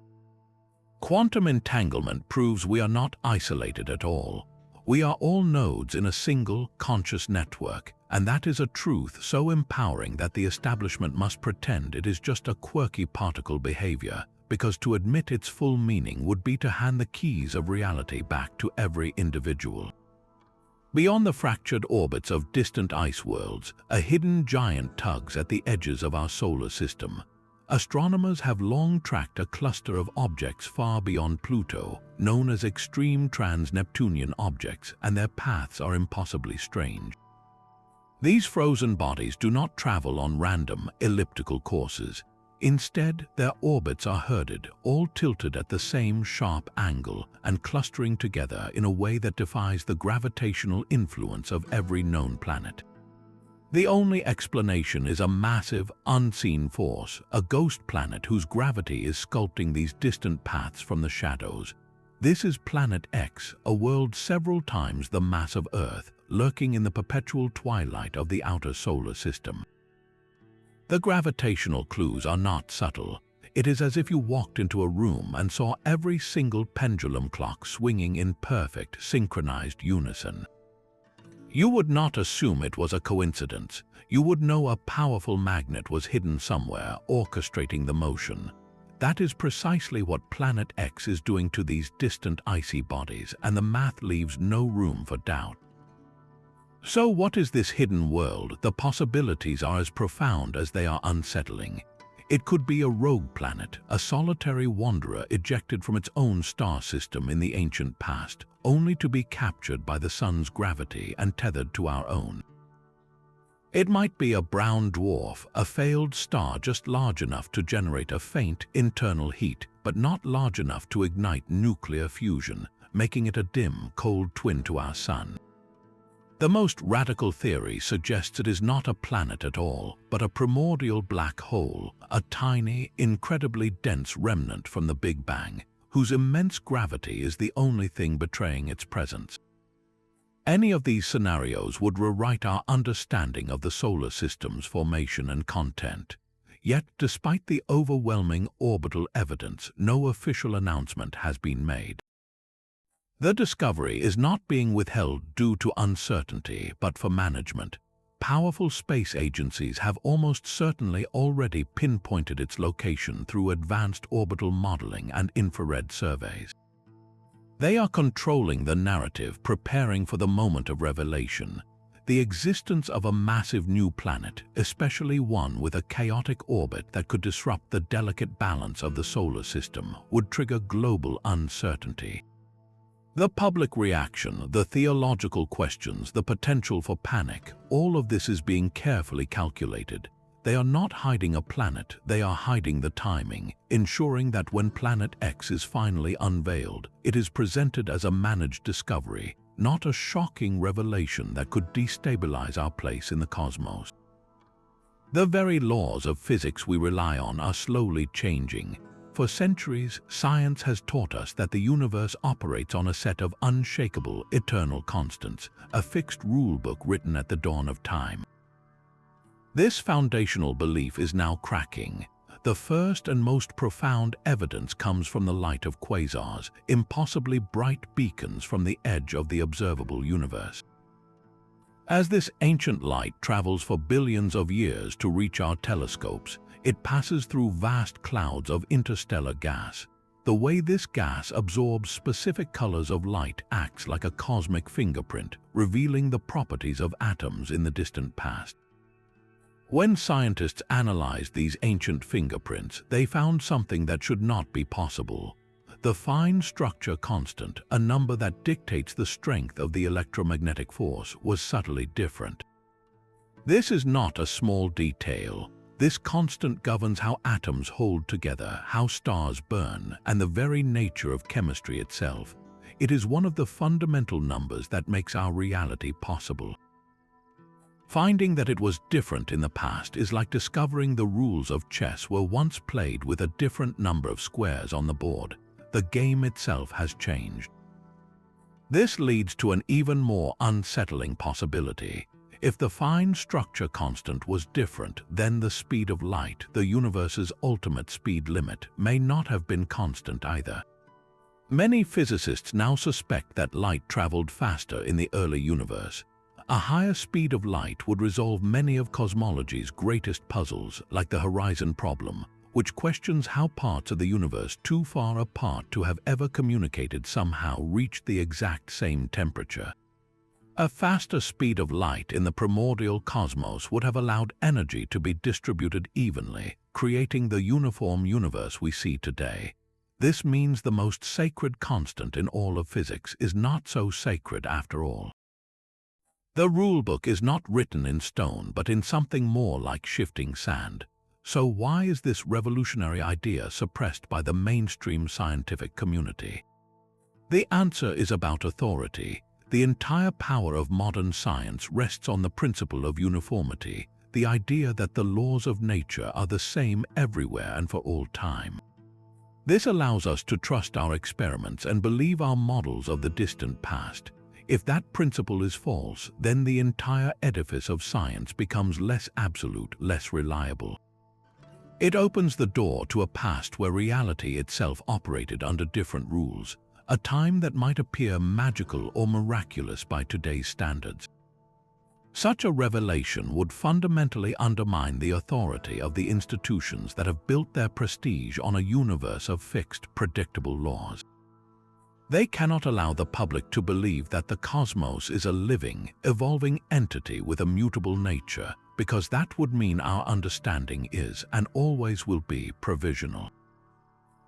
Quantum entanglement proves we are not isolated at all. We are all nodes in a single, conscious network, and that is a truth so empowering that the establishment must pretend it is just a quirky particle behavior, because to admit its full meaning would be to hand the keys of reality back to every individual. Beyond the fractured orbits of distant ice worlds, a hidden giant tugs at the edges of our solar system. Astronomers have long tracked a cluster of objects far beyond Pluto, known as extreme trans-Neptunian objects, and their paths are impossibly strange. These frozen bodies do not travel on random, elliptical courses. Instead, their orbits are herded, all tilted at the same sharp angle and clustering together in a way that defies the gravitational influence of every known planet. The only explanation is a massive, unseen force, a ghost planet whose gravity is sculpting these distant paths from the shadows. This is Planet X, a world several times the mass of Earth, lurking in the perpetual twilight of the outer solar system. The gravitational clues are not subtle. It is as if you walked into a room and saw every single pendulum clock swinging in perfect, synchronized unison. You would not assume it was a coincidence. You would know a powerful magnet was hidden somewhere, orchestrating the motion. That is precisely what Planet X is doing to these distant icy bodies, and the math leaves no room for doubt. So what is this hidden world? The possibilities are as profound as they are unsettling. It could be a rogue planet, a solitary wanderer ejected from its own star system in the ancient past, only to be captured by the sun's gravity and tethered to our own. It might be a brown dwarf, a failed star just large enough to generate a faint internal heat, but not large enough to ignite nuclear fusion, making it a dim, cold twin to our sun. The most radical theory suggests it is not a planet at all, but a primordial black hole, a tiny, incredibly dense remnant from the Big Bang, whose immense gravity is the only thing betraying its presence. Any of these scenarios would rewrite our understanding of the solar system's formation and content. Yet, despite the overwhelming orbital evidence, no official announcement has been made. The discovery is not being withheld due to uncertainty, but for management. Powerful space agencies have almost certainly already pinpointed its location through advanced orbital modeling and infrared surveys. They are controlling the narrative, preparing for the moment of revelation. The existence of a massive new planet, especially one with a chaotic orbit that could disrupt the delicate balance of the solar system, would trigger global uncertainty. The public reaction, the theological questions, the potential for panic, all of this is being carefully calculated. They are not hiding a planet, they are hiding the timing, ensuring that when Planet X is finally unveiled, it is presented as a managed discovery, not a shocking revelation that could destabilize our place in the cosmos. The very laws of physics we rely on are slowly changing. For centuries, science has taught us that the universe operates on a set of unshakable, eternal constants, a fixed rulebook written at the dawn of time. This foundational belief is now cracking. The first and most profound evidence comes from the light of quasars, impossibly bright beacons from the edge of the observable universe. As this ancient light travels for billions of years to reach our telescopes, it passes through vast clouds of interstellar gas. The way this gas absorbs specific colors of light acts like a cosmic fingerprint, revealing the properties of atoms in the distant past. When scientists analyzed these ancient fingerprints, they found something that should not be possible. The fine structure constant, a number that dictates the strength of the electromagnetic force, was subtly different. This is not a small detail. This constant governs how atoms hold together, how stars burn, and the very nature of chemistry itself. It is one of the fundamental numbers that makes our reality possible. Finding that it was different in the past is like discovering the rules of chess were once played with a different number of squares on the board. The game itself has changed. This leads to an even more unsettling possibility. If the fine structure constant was different, then the speed of light, the universe's ultimate speed limit, may not have been constant either. Many physicists now suspect that light traveled faster in the early universe. A higher speed of light would resolve many of cosmology's greatest puzzles, like the horizon problem, which questions how parts of the universe too far apart to have ever communicated somehow reached the exact same temperature. A faster speed of light in the primordial cosmos would have allowed energy to be distributed evenly, creating the uniform universe we see today. This means the most sacred constant in all of physics is not so sacred after all. The rulebook is not written in stone, but in something more like shifting sand. So why is this revolutionary idea suppressed by the mainstream scientific community? The answer is about authority. The entire power of modern science rests on the principle of uniformity, the idea that the laws of nature are the same everywhere and for all time. This allows us to trust our experiments and believe our models of the distant past. If that principle is false, then the entire edifice of science becomes less absolute, less reliable. It opens the door to a past where reality itself operated under different rules, a time that might appear magical or miraculous by today's standards. Such a revelation would fundamentally undermine the authority of the institutions that have built their prestige on a universe of fixed, predictable laws. They cannot allow the public to believe that the cosmos is a living, evolving entity with a mutable nature, because that would mean our understanding is and always will be provisional.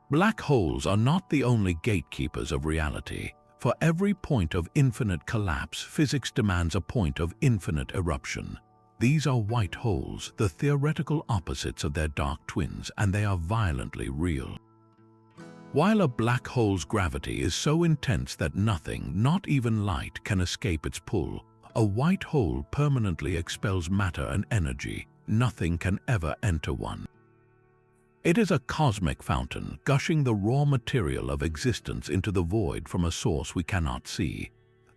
Black holes are not the only gatekeepers of reality. For every point of infinite collapse, physics demands a point of infinite eruption. These are white holes, the theoretical opposites of their dark twins, and they are violently real. While a black hole's gravity is so intense that nothing, not even light, can escape its pull, a white hole permanently expels matter and energy. Nothing can ever enter one. It is a cosmic fountain, gushing the raw material of existence into the void from a source we cannot see.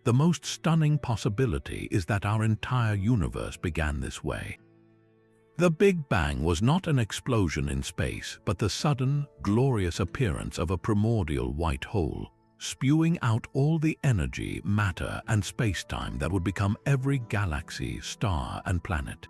The most stunning possibility is that our entire universe began this way. The Big Bang was not an explosion in space, but the sudden, glorious appearance of a primordial white hole, spewing out all the energy, matter, and space-time that would become every galaxy, star, and planet.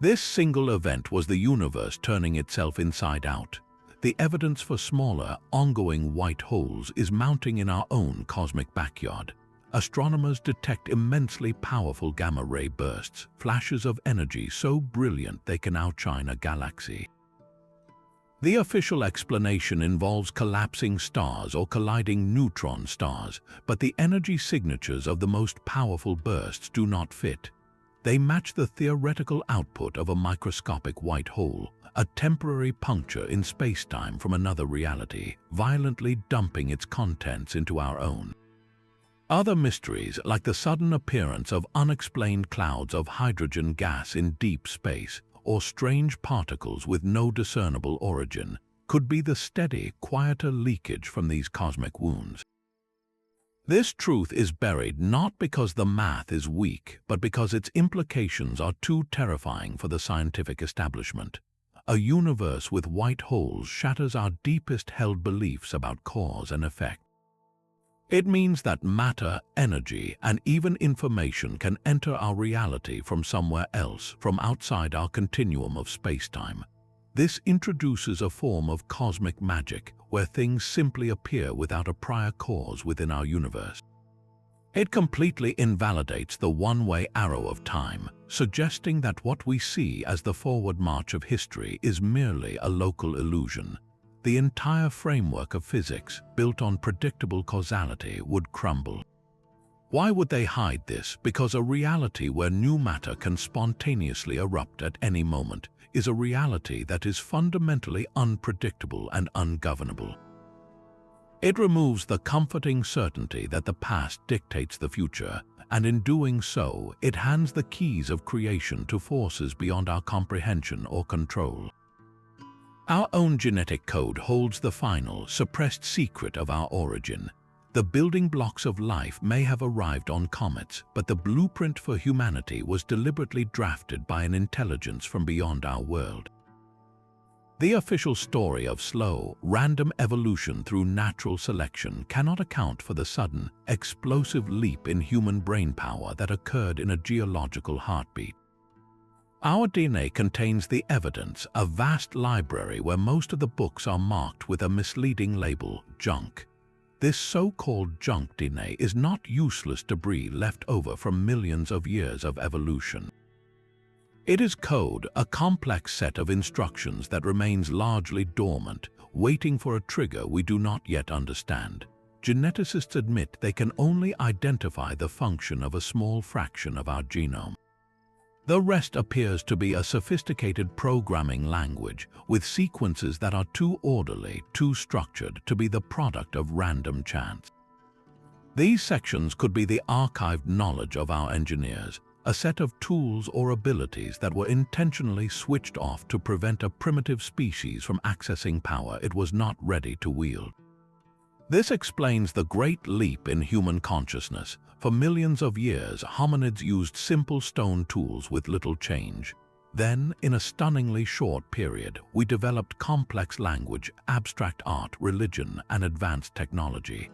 This single event was the universe turning itself inside out. The evidence for smaller, ongoing white holes is mounting in our own cosmic backyard. Astronomers detect immensely powerful gamma-ray bursts, flashes of energy so brilliant they can outshine a galaxy. The official explanation involves collapsing stars or colliding neutron stars, but the energy signatures of the most powerful bursts do not fit. They match the theoretical output of a microscopic white hole, a temporary puncture in space-time from another reality, violently dumping its contents into our own. Other mysteries, like the sudden appearance of unexplained clouds of hydrogen gas in deep space, or strange particles with no discernible origin, could be the steady, quieter leakage from these cosmic wounds. This truth is buried not because the math is weak, but because its implications are too terrifying for the scientific establishment. A universe with white holes shatters our deepest held beliefs about cause and effect. It means that matter, energy, and even information can enter our reality from somewhere else, from outside our continuum of space-time. This introduces a form of cosmic magic, where things simply appear without a prior cause within our universe. It completely invalidates the one-way arrow of time, suggesting that what we see as the forward march of history is merely a local illusion. The entire framework of physics, built on predictable causality, would crumble. Why would they hide this? Because a reality where new matter can spontaneously erupt at any moment is a reality that is fundamentally unpredictable and ungovernable. It removes the comforting certainty that the past dictates the future, and in doing so, it hands the keys of creation to forces beyond our comprehension or control. Our own genetic code holds the final, suppressed secret of our origin. The building blocks of life may have arrived on comets, but the blueprint for humanity was deliberately drafted by an intelligence from beyond our world. The official story of slow, random evolution through natural selection cannot account for the sudden, explosive leap in human brainpower that occurred in a geological heartbeat. Our DNA contains the evidence, a vast library where most of the books are marked with a misleading label, junk. This so-called junk DNA is not useless debris left over from millions of years of evolution. It is code, a complex set of instructions that remains largely dormant, waiting for a trigger we do not yet understand. Geneticists admit they can only identify the function of a small fraction of our genome. The rest appears to be a sophisticated programming language with sequences that are too orderly, too structured to be the product of random chance. These sections could be the archived knowledge of our engineers, a set of tools or abilities that were intentionally switched off to prevent a primitive species from accessing power it was not ready to wield. This explains the great leap in human consciousness. For millions of years, hominids used simple stone tools with little change. Then, in a stunningly short period, we developed complex language, abstract art, religion, and advanced technology.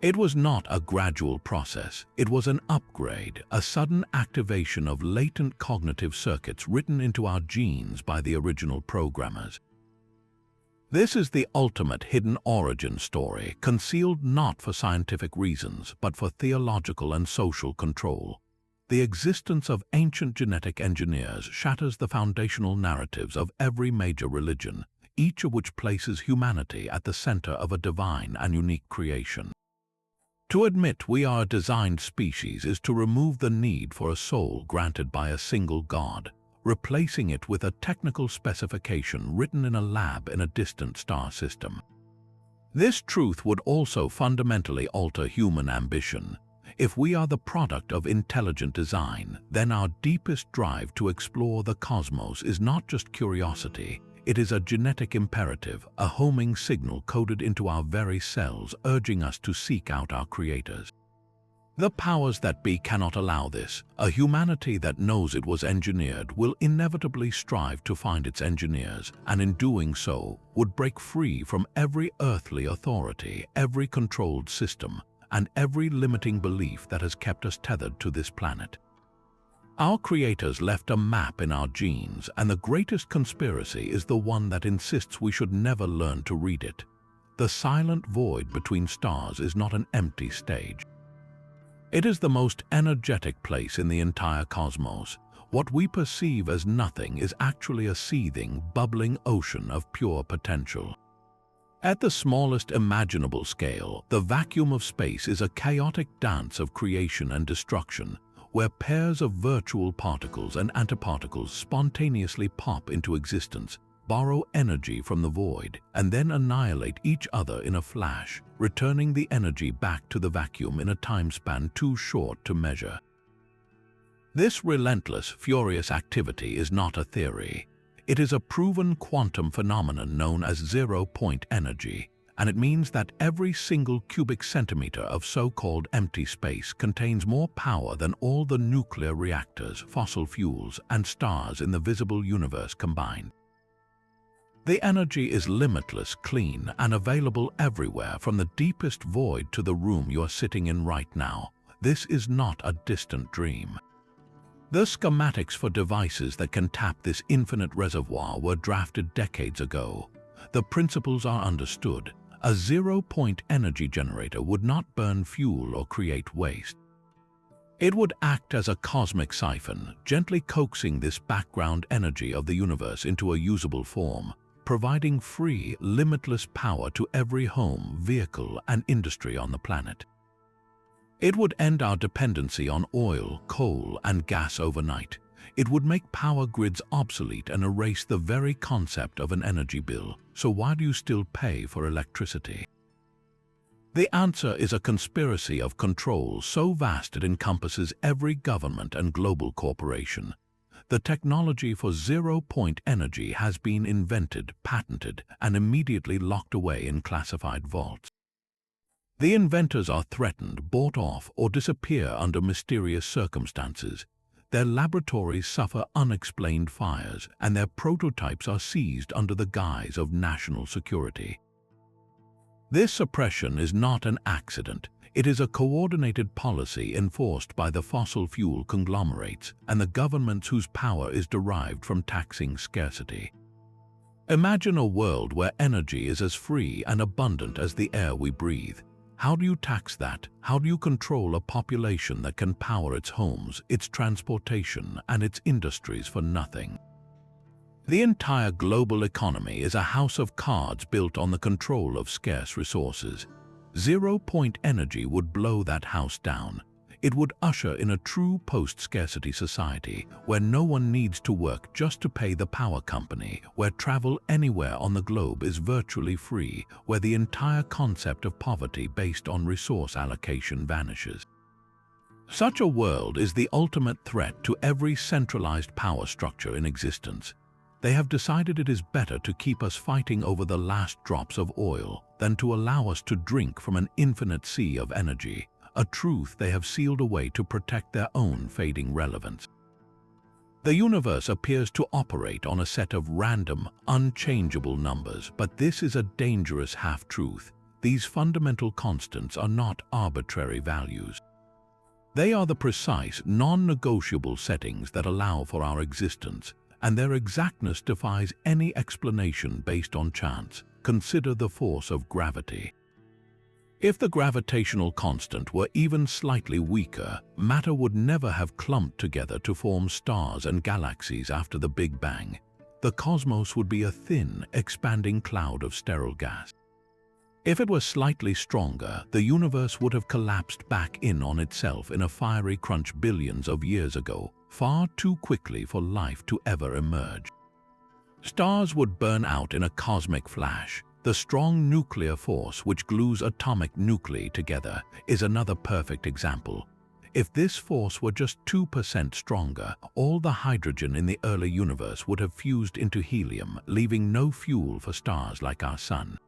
It was not a gradual process. It was an upgrade, a sudden activation of latent cognitive circuits written into our genes by the original programmers. This is the ultimate hidden origin story, concealed not for scientific reasons, but for theological and social control. The existence of ancient genetic engineers shatters the foundational narratives of every major religion, each of which places humanity at the center of a divine and unique creation. To admit we are a designed species is to remove the need for a soul granted by a single God, replacing it with a technical specification written in a lab in a distant star system. This truth would also fundamentally alter human ambition. If we are the product of intelligent design, then our deepest drive to explore the cosmos is not just curiosity. It is a genetic imperative, a homing signal coded into our very cells, urging us to seek out our creators. The powers that be cannot allow this. A humanity that knows it was engineered will inevitably strive to find its engineers, and in doing so, would break free from every earthly authority, every controlled system, and every limiting belief that has kept us tethered to this planet. Our creators left a map in our genes, and the greatest conspiracy is the one that insists we should never learn to read it. The silent void between stars is not an empty stage. It is the most energetic place in the entire cosmos. What we perceive as nothing is actually a seething, bubbling ocean of pure potential. At the smallest imaginable scale, the vacuum of space is a chaotic dance of creation and destruction, where pairs of virtual particles and antiparticles spontaneously pop into existence, borrow energy from the void, and then annihilate each other in a flash, returning the energy back to the vacuum in a time span too short to measure. This relentless, furious activity is not a theory. It is a proven quantum phenomenon known as zero-point energy, and it means that every single cubic centimeter of so-called empty space contains more power than all the nuclear reactors, fossil fuels, and stars in the visible universe combined. The energy is limitless, clean, and available everywhere, from the deepest void to the room you are sitting in right now. This is not a distant dream. The schematics for devices that can tap this infinite reservoir were drafted decades ago. The principles are understood. A zero-point energy generator would not burn fuel or create waste. It would act as a cosmic siphon, gently coaxing this background energy of the universe into a usable form, providing free, limitless power to every home, vehicle, and industry on the planet. It would end our dependency on oil, coal, and gas overnight. It would make power grids obsolete and erase the very concept of an energy bill. So why do you still pay for electricity? The answer is a conspiracy of control so vast it encompasses every government and global corporation. The technology for zero-point energy has been invented, patented, and immediately locked away in classified vaults. The inventors are threatened, bought off, or disappear under mysterious circumstances. Their laboratories suffer unexplained fires, and their prototypes are seized under the guise of national security. This suppression is not an accident. It is a coordinated policy enforced by the fossil fuel conglomerates and the governments whose power is derived from taxing scarcity. Imagine a world where energy is as free and abundant as the air we breathe. How do you tax that? How do you control a population that can power its homes, its transportation, and its industries for nothing? The entire global economy is a house of cards built on the control of scarce resources. Zero-point energy would blow that house down. It would usher in a true post-scarcity society where no one needs to work just to pay the power company, where travel anywhere on the globe is virtually free, where the entire concept of poverty based on resource allocation vanishes. Such a world is the ultimate threat to every centralized power structure in existence. They have decided it is better to keep us fighting over the last drops of oil than to allow us to drink from an infinite sea of energy, a truth they have sealed away to protect their own fading relevance. The universe appears to operate on a set of random, unchangeable numbers, but this is a dangerous half-truth. These fundamental constants are not arbitrary values. They are the precise, non-negotiable settings that allow for our existence, and their exactness defies any explanation based on chance. consider the force of gravity. If the gravitational constant were even slightly weaker, matter would never have clumped together to form stars and galaxies after the Big Bang. The cosmos would be a thin, expanding cloud of sterile gas. If it were slightly stronger, the universe would have collapsed back in on itself in a fiery crunch billions of years ago, far too quickly for life to ever emerge. Stars would burn out in a cosmic flash. The strong nuclear force which glues atomic nuclei together is another perfect example. If this force were just 2% stronger, all the hydrogen in the early universe would have fused into helium, leaving no fuel for stars like our Sun.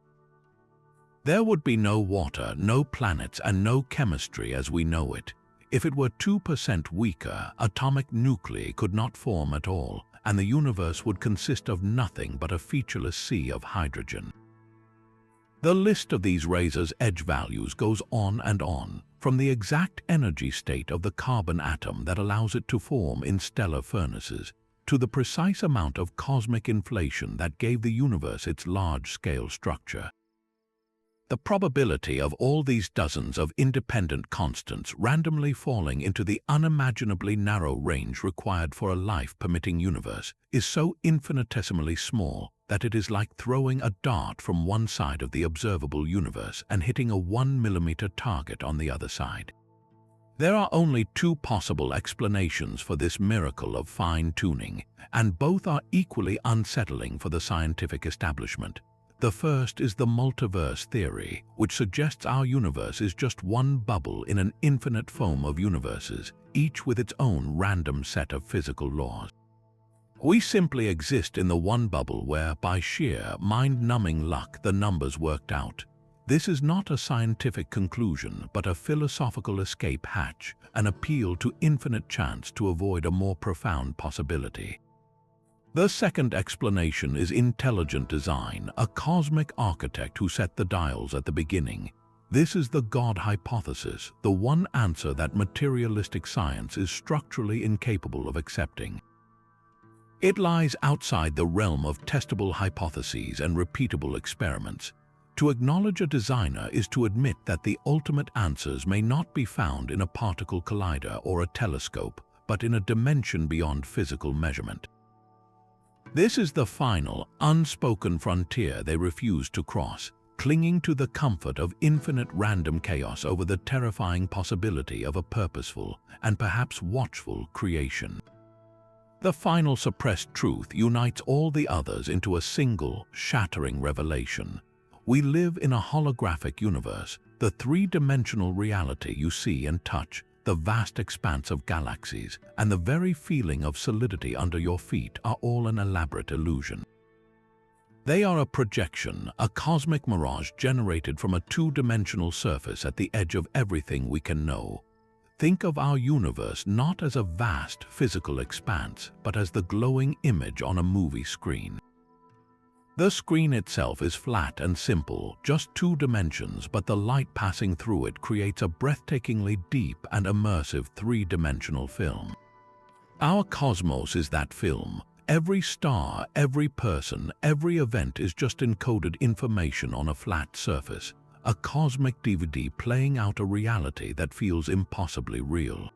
There would be no water, no planets, and no chemistry as we know it. If it were 2% weaker, atomic nuclei could not form at all, and the universe would consist of nothing but a featureless sea of hydrogen. The list of these razor's edge values goes on and on, from the exact energy state of the carbon atom that allows it to form in stellar furnaces, to the precise amount of cosmic inflation that gave the universe its large-scale structure. The probability of all these dozens of independent constants randomly falling into the unimaginably narrow range required for a life-permitting universe is so infinitesimally small that it is like throwing a dart from one side of the observable universe and hitting a 1 mm target on the other side. There are only two possible explanations for this miracle of fine-tuning, and both are equally unsettling for the scientific establishment. The first is the multiverse theory, which suggests our universe is just one bubble in an infinite foam of universes, each with its own random set of physical laws. We simply exist in the one bubble where, by sheer, mind-numbing luck, the numbers worked out. This is not a scientific conclusion, but a philosophical escape hatch, an appeal to infinite chance to avoid a more profound possibility. The second explanation is intelligent design, a cosmic architect who set the dials at the beginning. This is the God hypothesis, the one answer that materialistic science is structurally incapable of accepting. It lies outside the realm of testable hypotheses and repeatable experiments. To acknowledge a designer is to admit that the ultimate answers may not be found in a particle collider or a telescope, but in a dimension beyond physical measurement. This is the final, unspoken frontier they refuse to cross, clinging to the comfort of infinite random chaos over the terrifying possibility of a purposeful and perhaps watchful creation. The final suppressed truth unites all the others into a single, shattering revelation. We live in a holographic universe, the three-dimensional reality you see and touch, the vast expanse of galaxies, and the very feeling of solidity under your feet are all an elaborate illusion. They are a projection, a cosmic mirage generated from a two-dimensional surface at the edge of everything we can know. Think of our universe not as a vast physical expanse, but as the glowing image on a movie screen. The screen itself is flat and simple, just two dimensions, but the light passing through it creates a breathtakingly deep and immersive three-dimensional film. Our cosmos is that film. Every star, every person, every event is just encoded information on a flat surface, a cosmic DVD playing out a reality that feels impossibly real.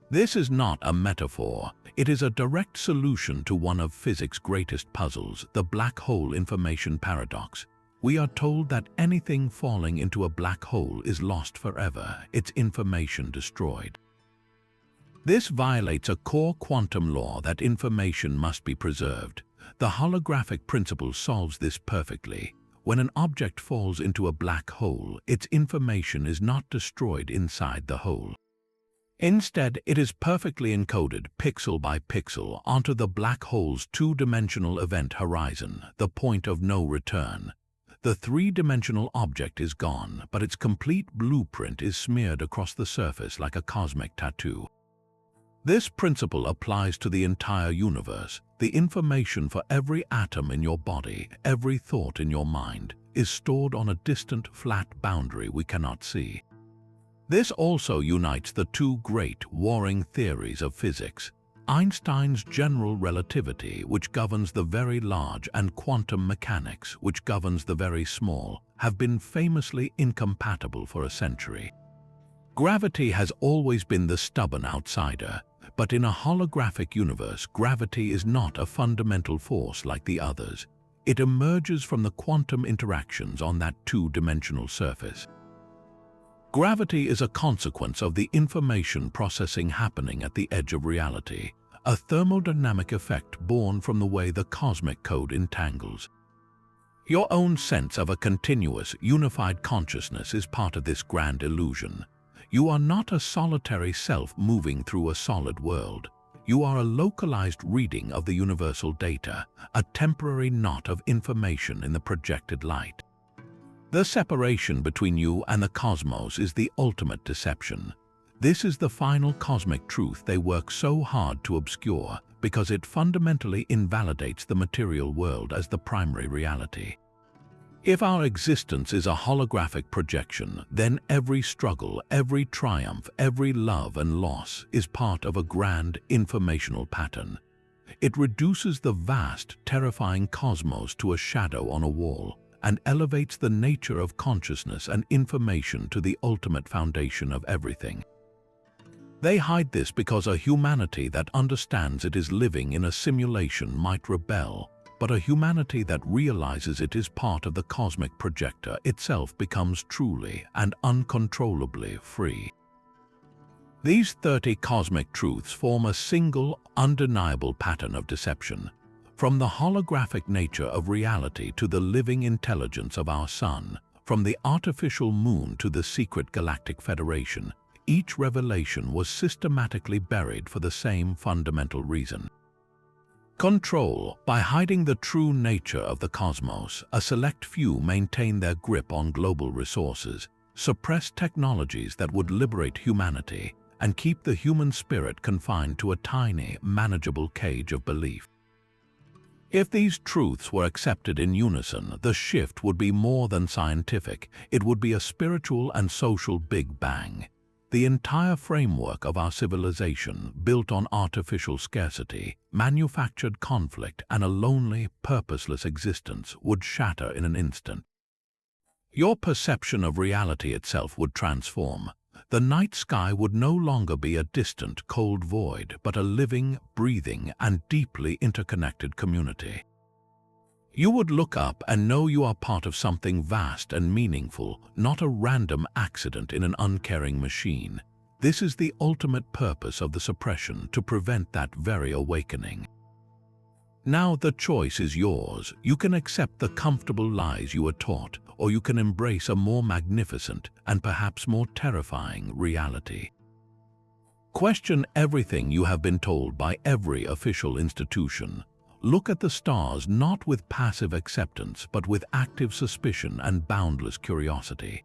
This is not a metaphor. It is a direct solution to one of physics' greatest puzzles, the black hole information paradox. We are told that anything falling into a black hole is lost forever, its information destroyed. This violates a core quantum law that information must be preserved. The holographic principle solves this perfectly. When an object falls into a black hole, its information is not destroyed inside the hole. Instead, it is perfectly encoded pixel by pixel onto the black hole's two-dimensional event horizon, the point of no return. The three-dimensional object is gone, but its complete blueprint is smeared across the surface like a cosmic tattoo. This principle applies to the entire universe. The information for every atom in your body, every thought in your mind, is stored on a distant, flat boundary we cannot see. This also unites the two great, warring theories of physics. Einstein's general relativity, which governs the very large, and quantum mechanics, which governs the very small, have been famously incompatible for a century. Gravity has always been the stubborn outsider, but in a holographic universe, gravity is not a fundamental force like the others. It emerges from the quantum interactions on that two-dimensional surface. Gravity is a consequence of the information processing happening at the edge of reality, a thermodynamic effect born from the way the cosmic code entangles. Your own sense of a continuous, unified consciousness is part of this grand illusion. You are not a solitary self moving through a solid world. You are a localized reading of the universal data, a temporary knot of information in the projected light. The separation between you and the cosmos is the ultimate deception. This is the final cosmic truth they work so hard to obscure because it fundamentally invalidates the material world as the primary reality. If our existence is a holographic projection, then every struggle, every triumph, every love and loss is part of a grand informational pattern. It reduces the vast, terrifying cosmos to a shadow on a wall, and elevates the nature of consciousness and information to the ultimate foundation of everything. They hide this because a humanity that understands it is living in a simulation might rebel, but a humanity that realizes it is part of the cosmic projector itself becomes truly and uncontrollably free. These 30 cosmic truths form a single, undeniable pattern of deception. From the holographic nature of reality to the living intelligence of our sun, from the artificial moon to the secret Galactic Federation, each revelation was systematically buried for the same fundamental reason. Control. By hiding the true nature of the cosmos, a select few maintain their grip on global resources, suppress technologies that would liberate humanity, and keep the human spirit confined to a tiny, manageable cage of belief. If these truths were accepted in unison, the shift would be more than scientific. It would be a spiritual and social Big Bang. The entire framework of our civilization, built on artificial scarcity, manufactured conflict, and a lonely, purposeless existence, would shatter in an instant. Your perception of reality itself would transform. The night sky would no longer be a distant, cold void, but a living, breathing, and deeply interconnected community. You would look up and know you are part of something vast and meaningful, not a random accident in an uncaring machine. This is the ultimate purpose of the suppression, to prevent that very awakening. Now the choice is yours. You can accept the comfortable lies you were taught, or you can embrace a more magnificent and perhaps more terrifying reality. Question everything you have been told by every official institution. Look at the stars not with passive acceptance, but with active suspicion and boundless curiosity.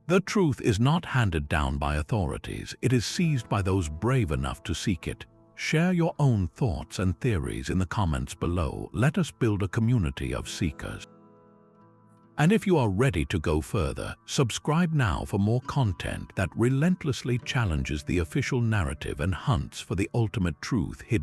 The truth is not handed down by authorities. It is seized by those brave enough to seek it. Share your own thoughts and theories in the comments below. Let us build a community of seekers. And if you are ready to go further, subscribe now for more content that relentlessly challenges the official narrative and hunts for the ultimate truth hidden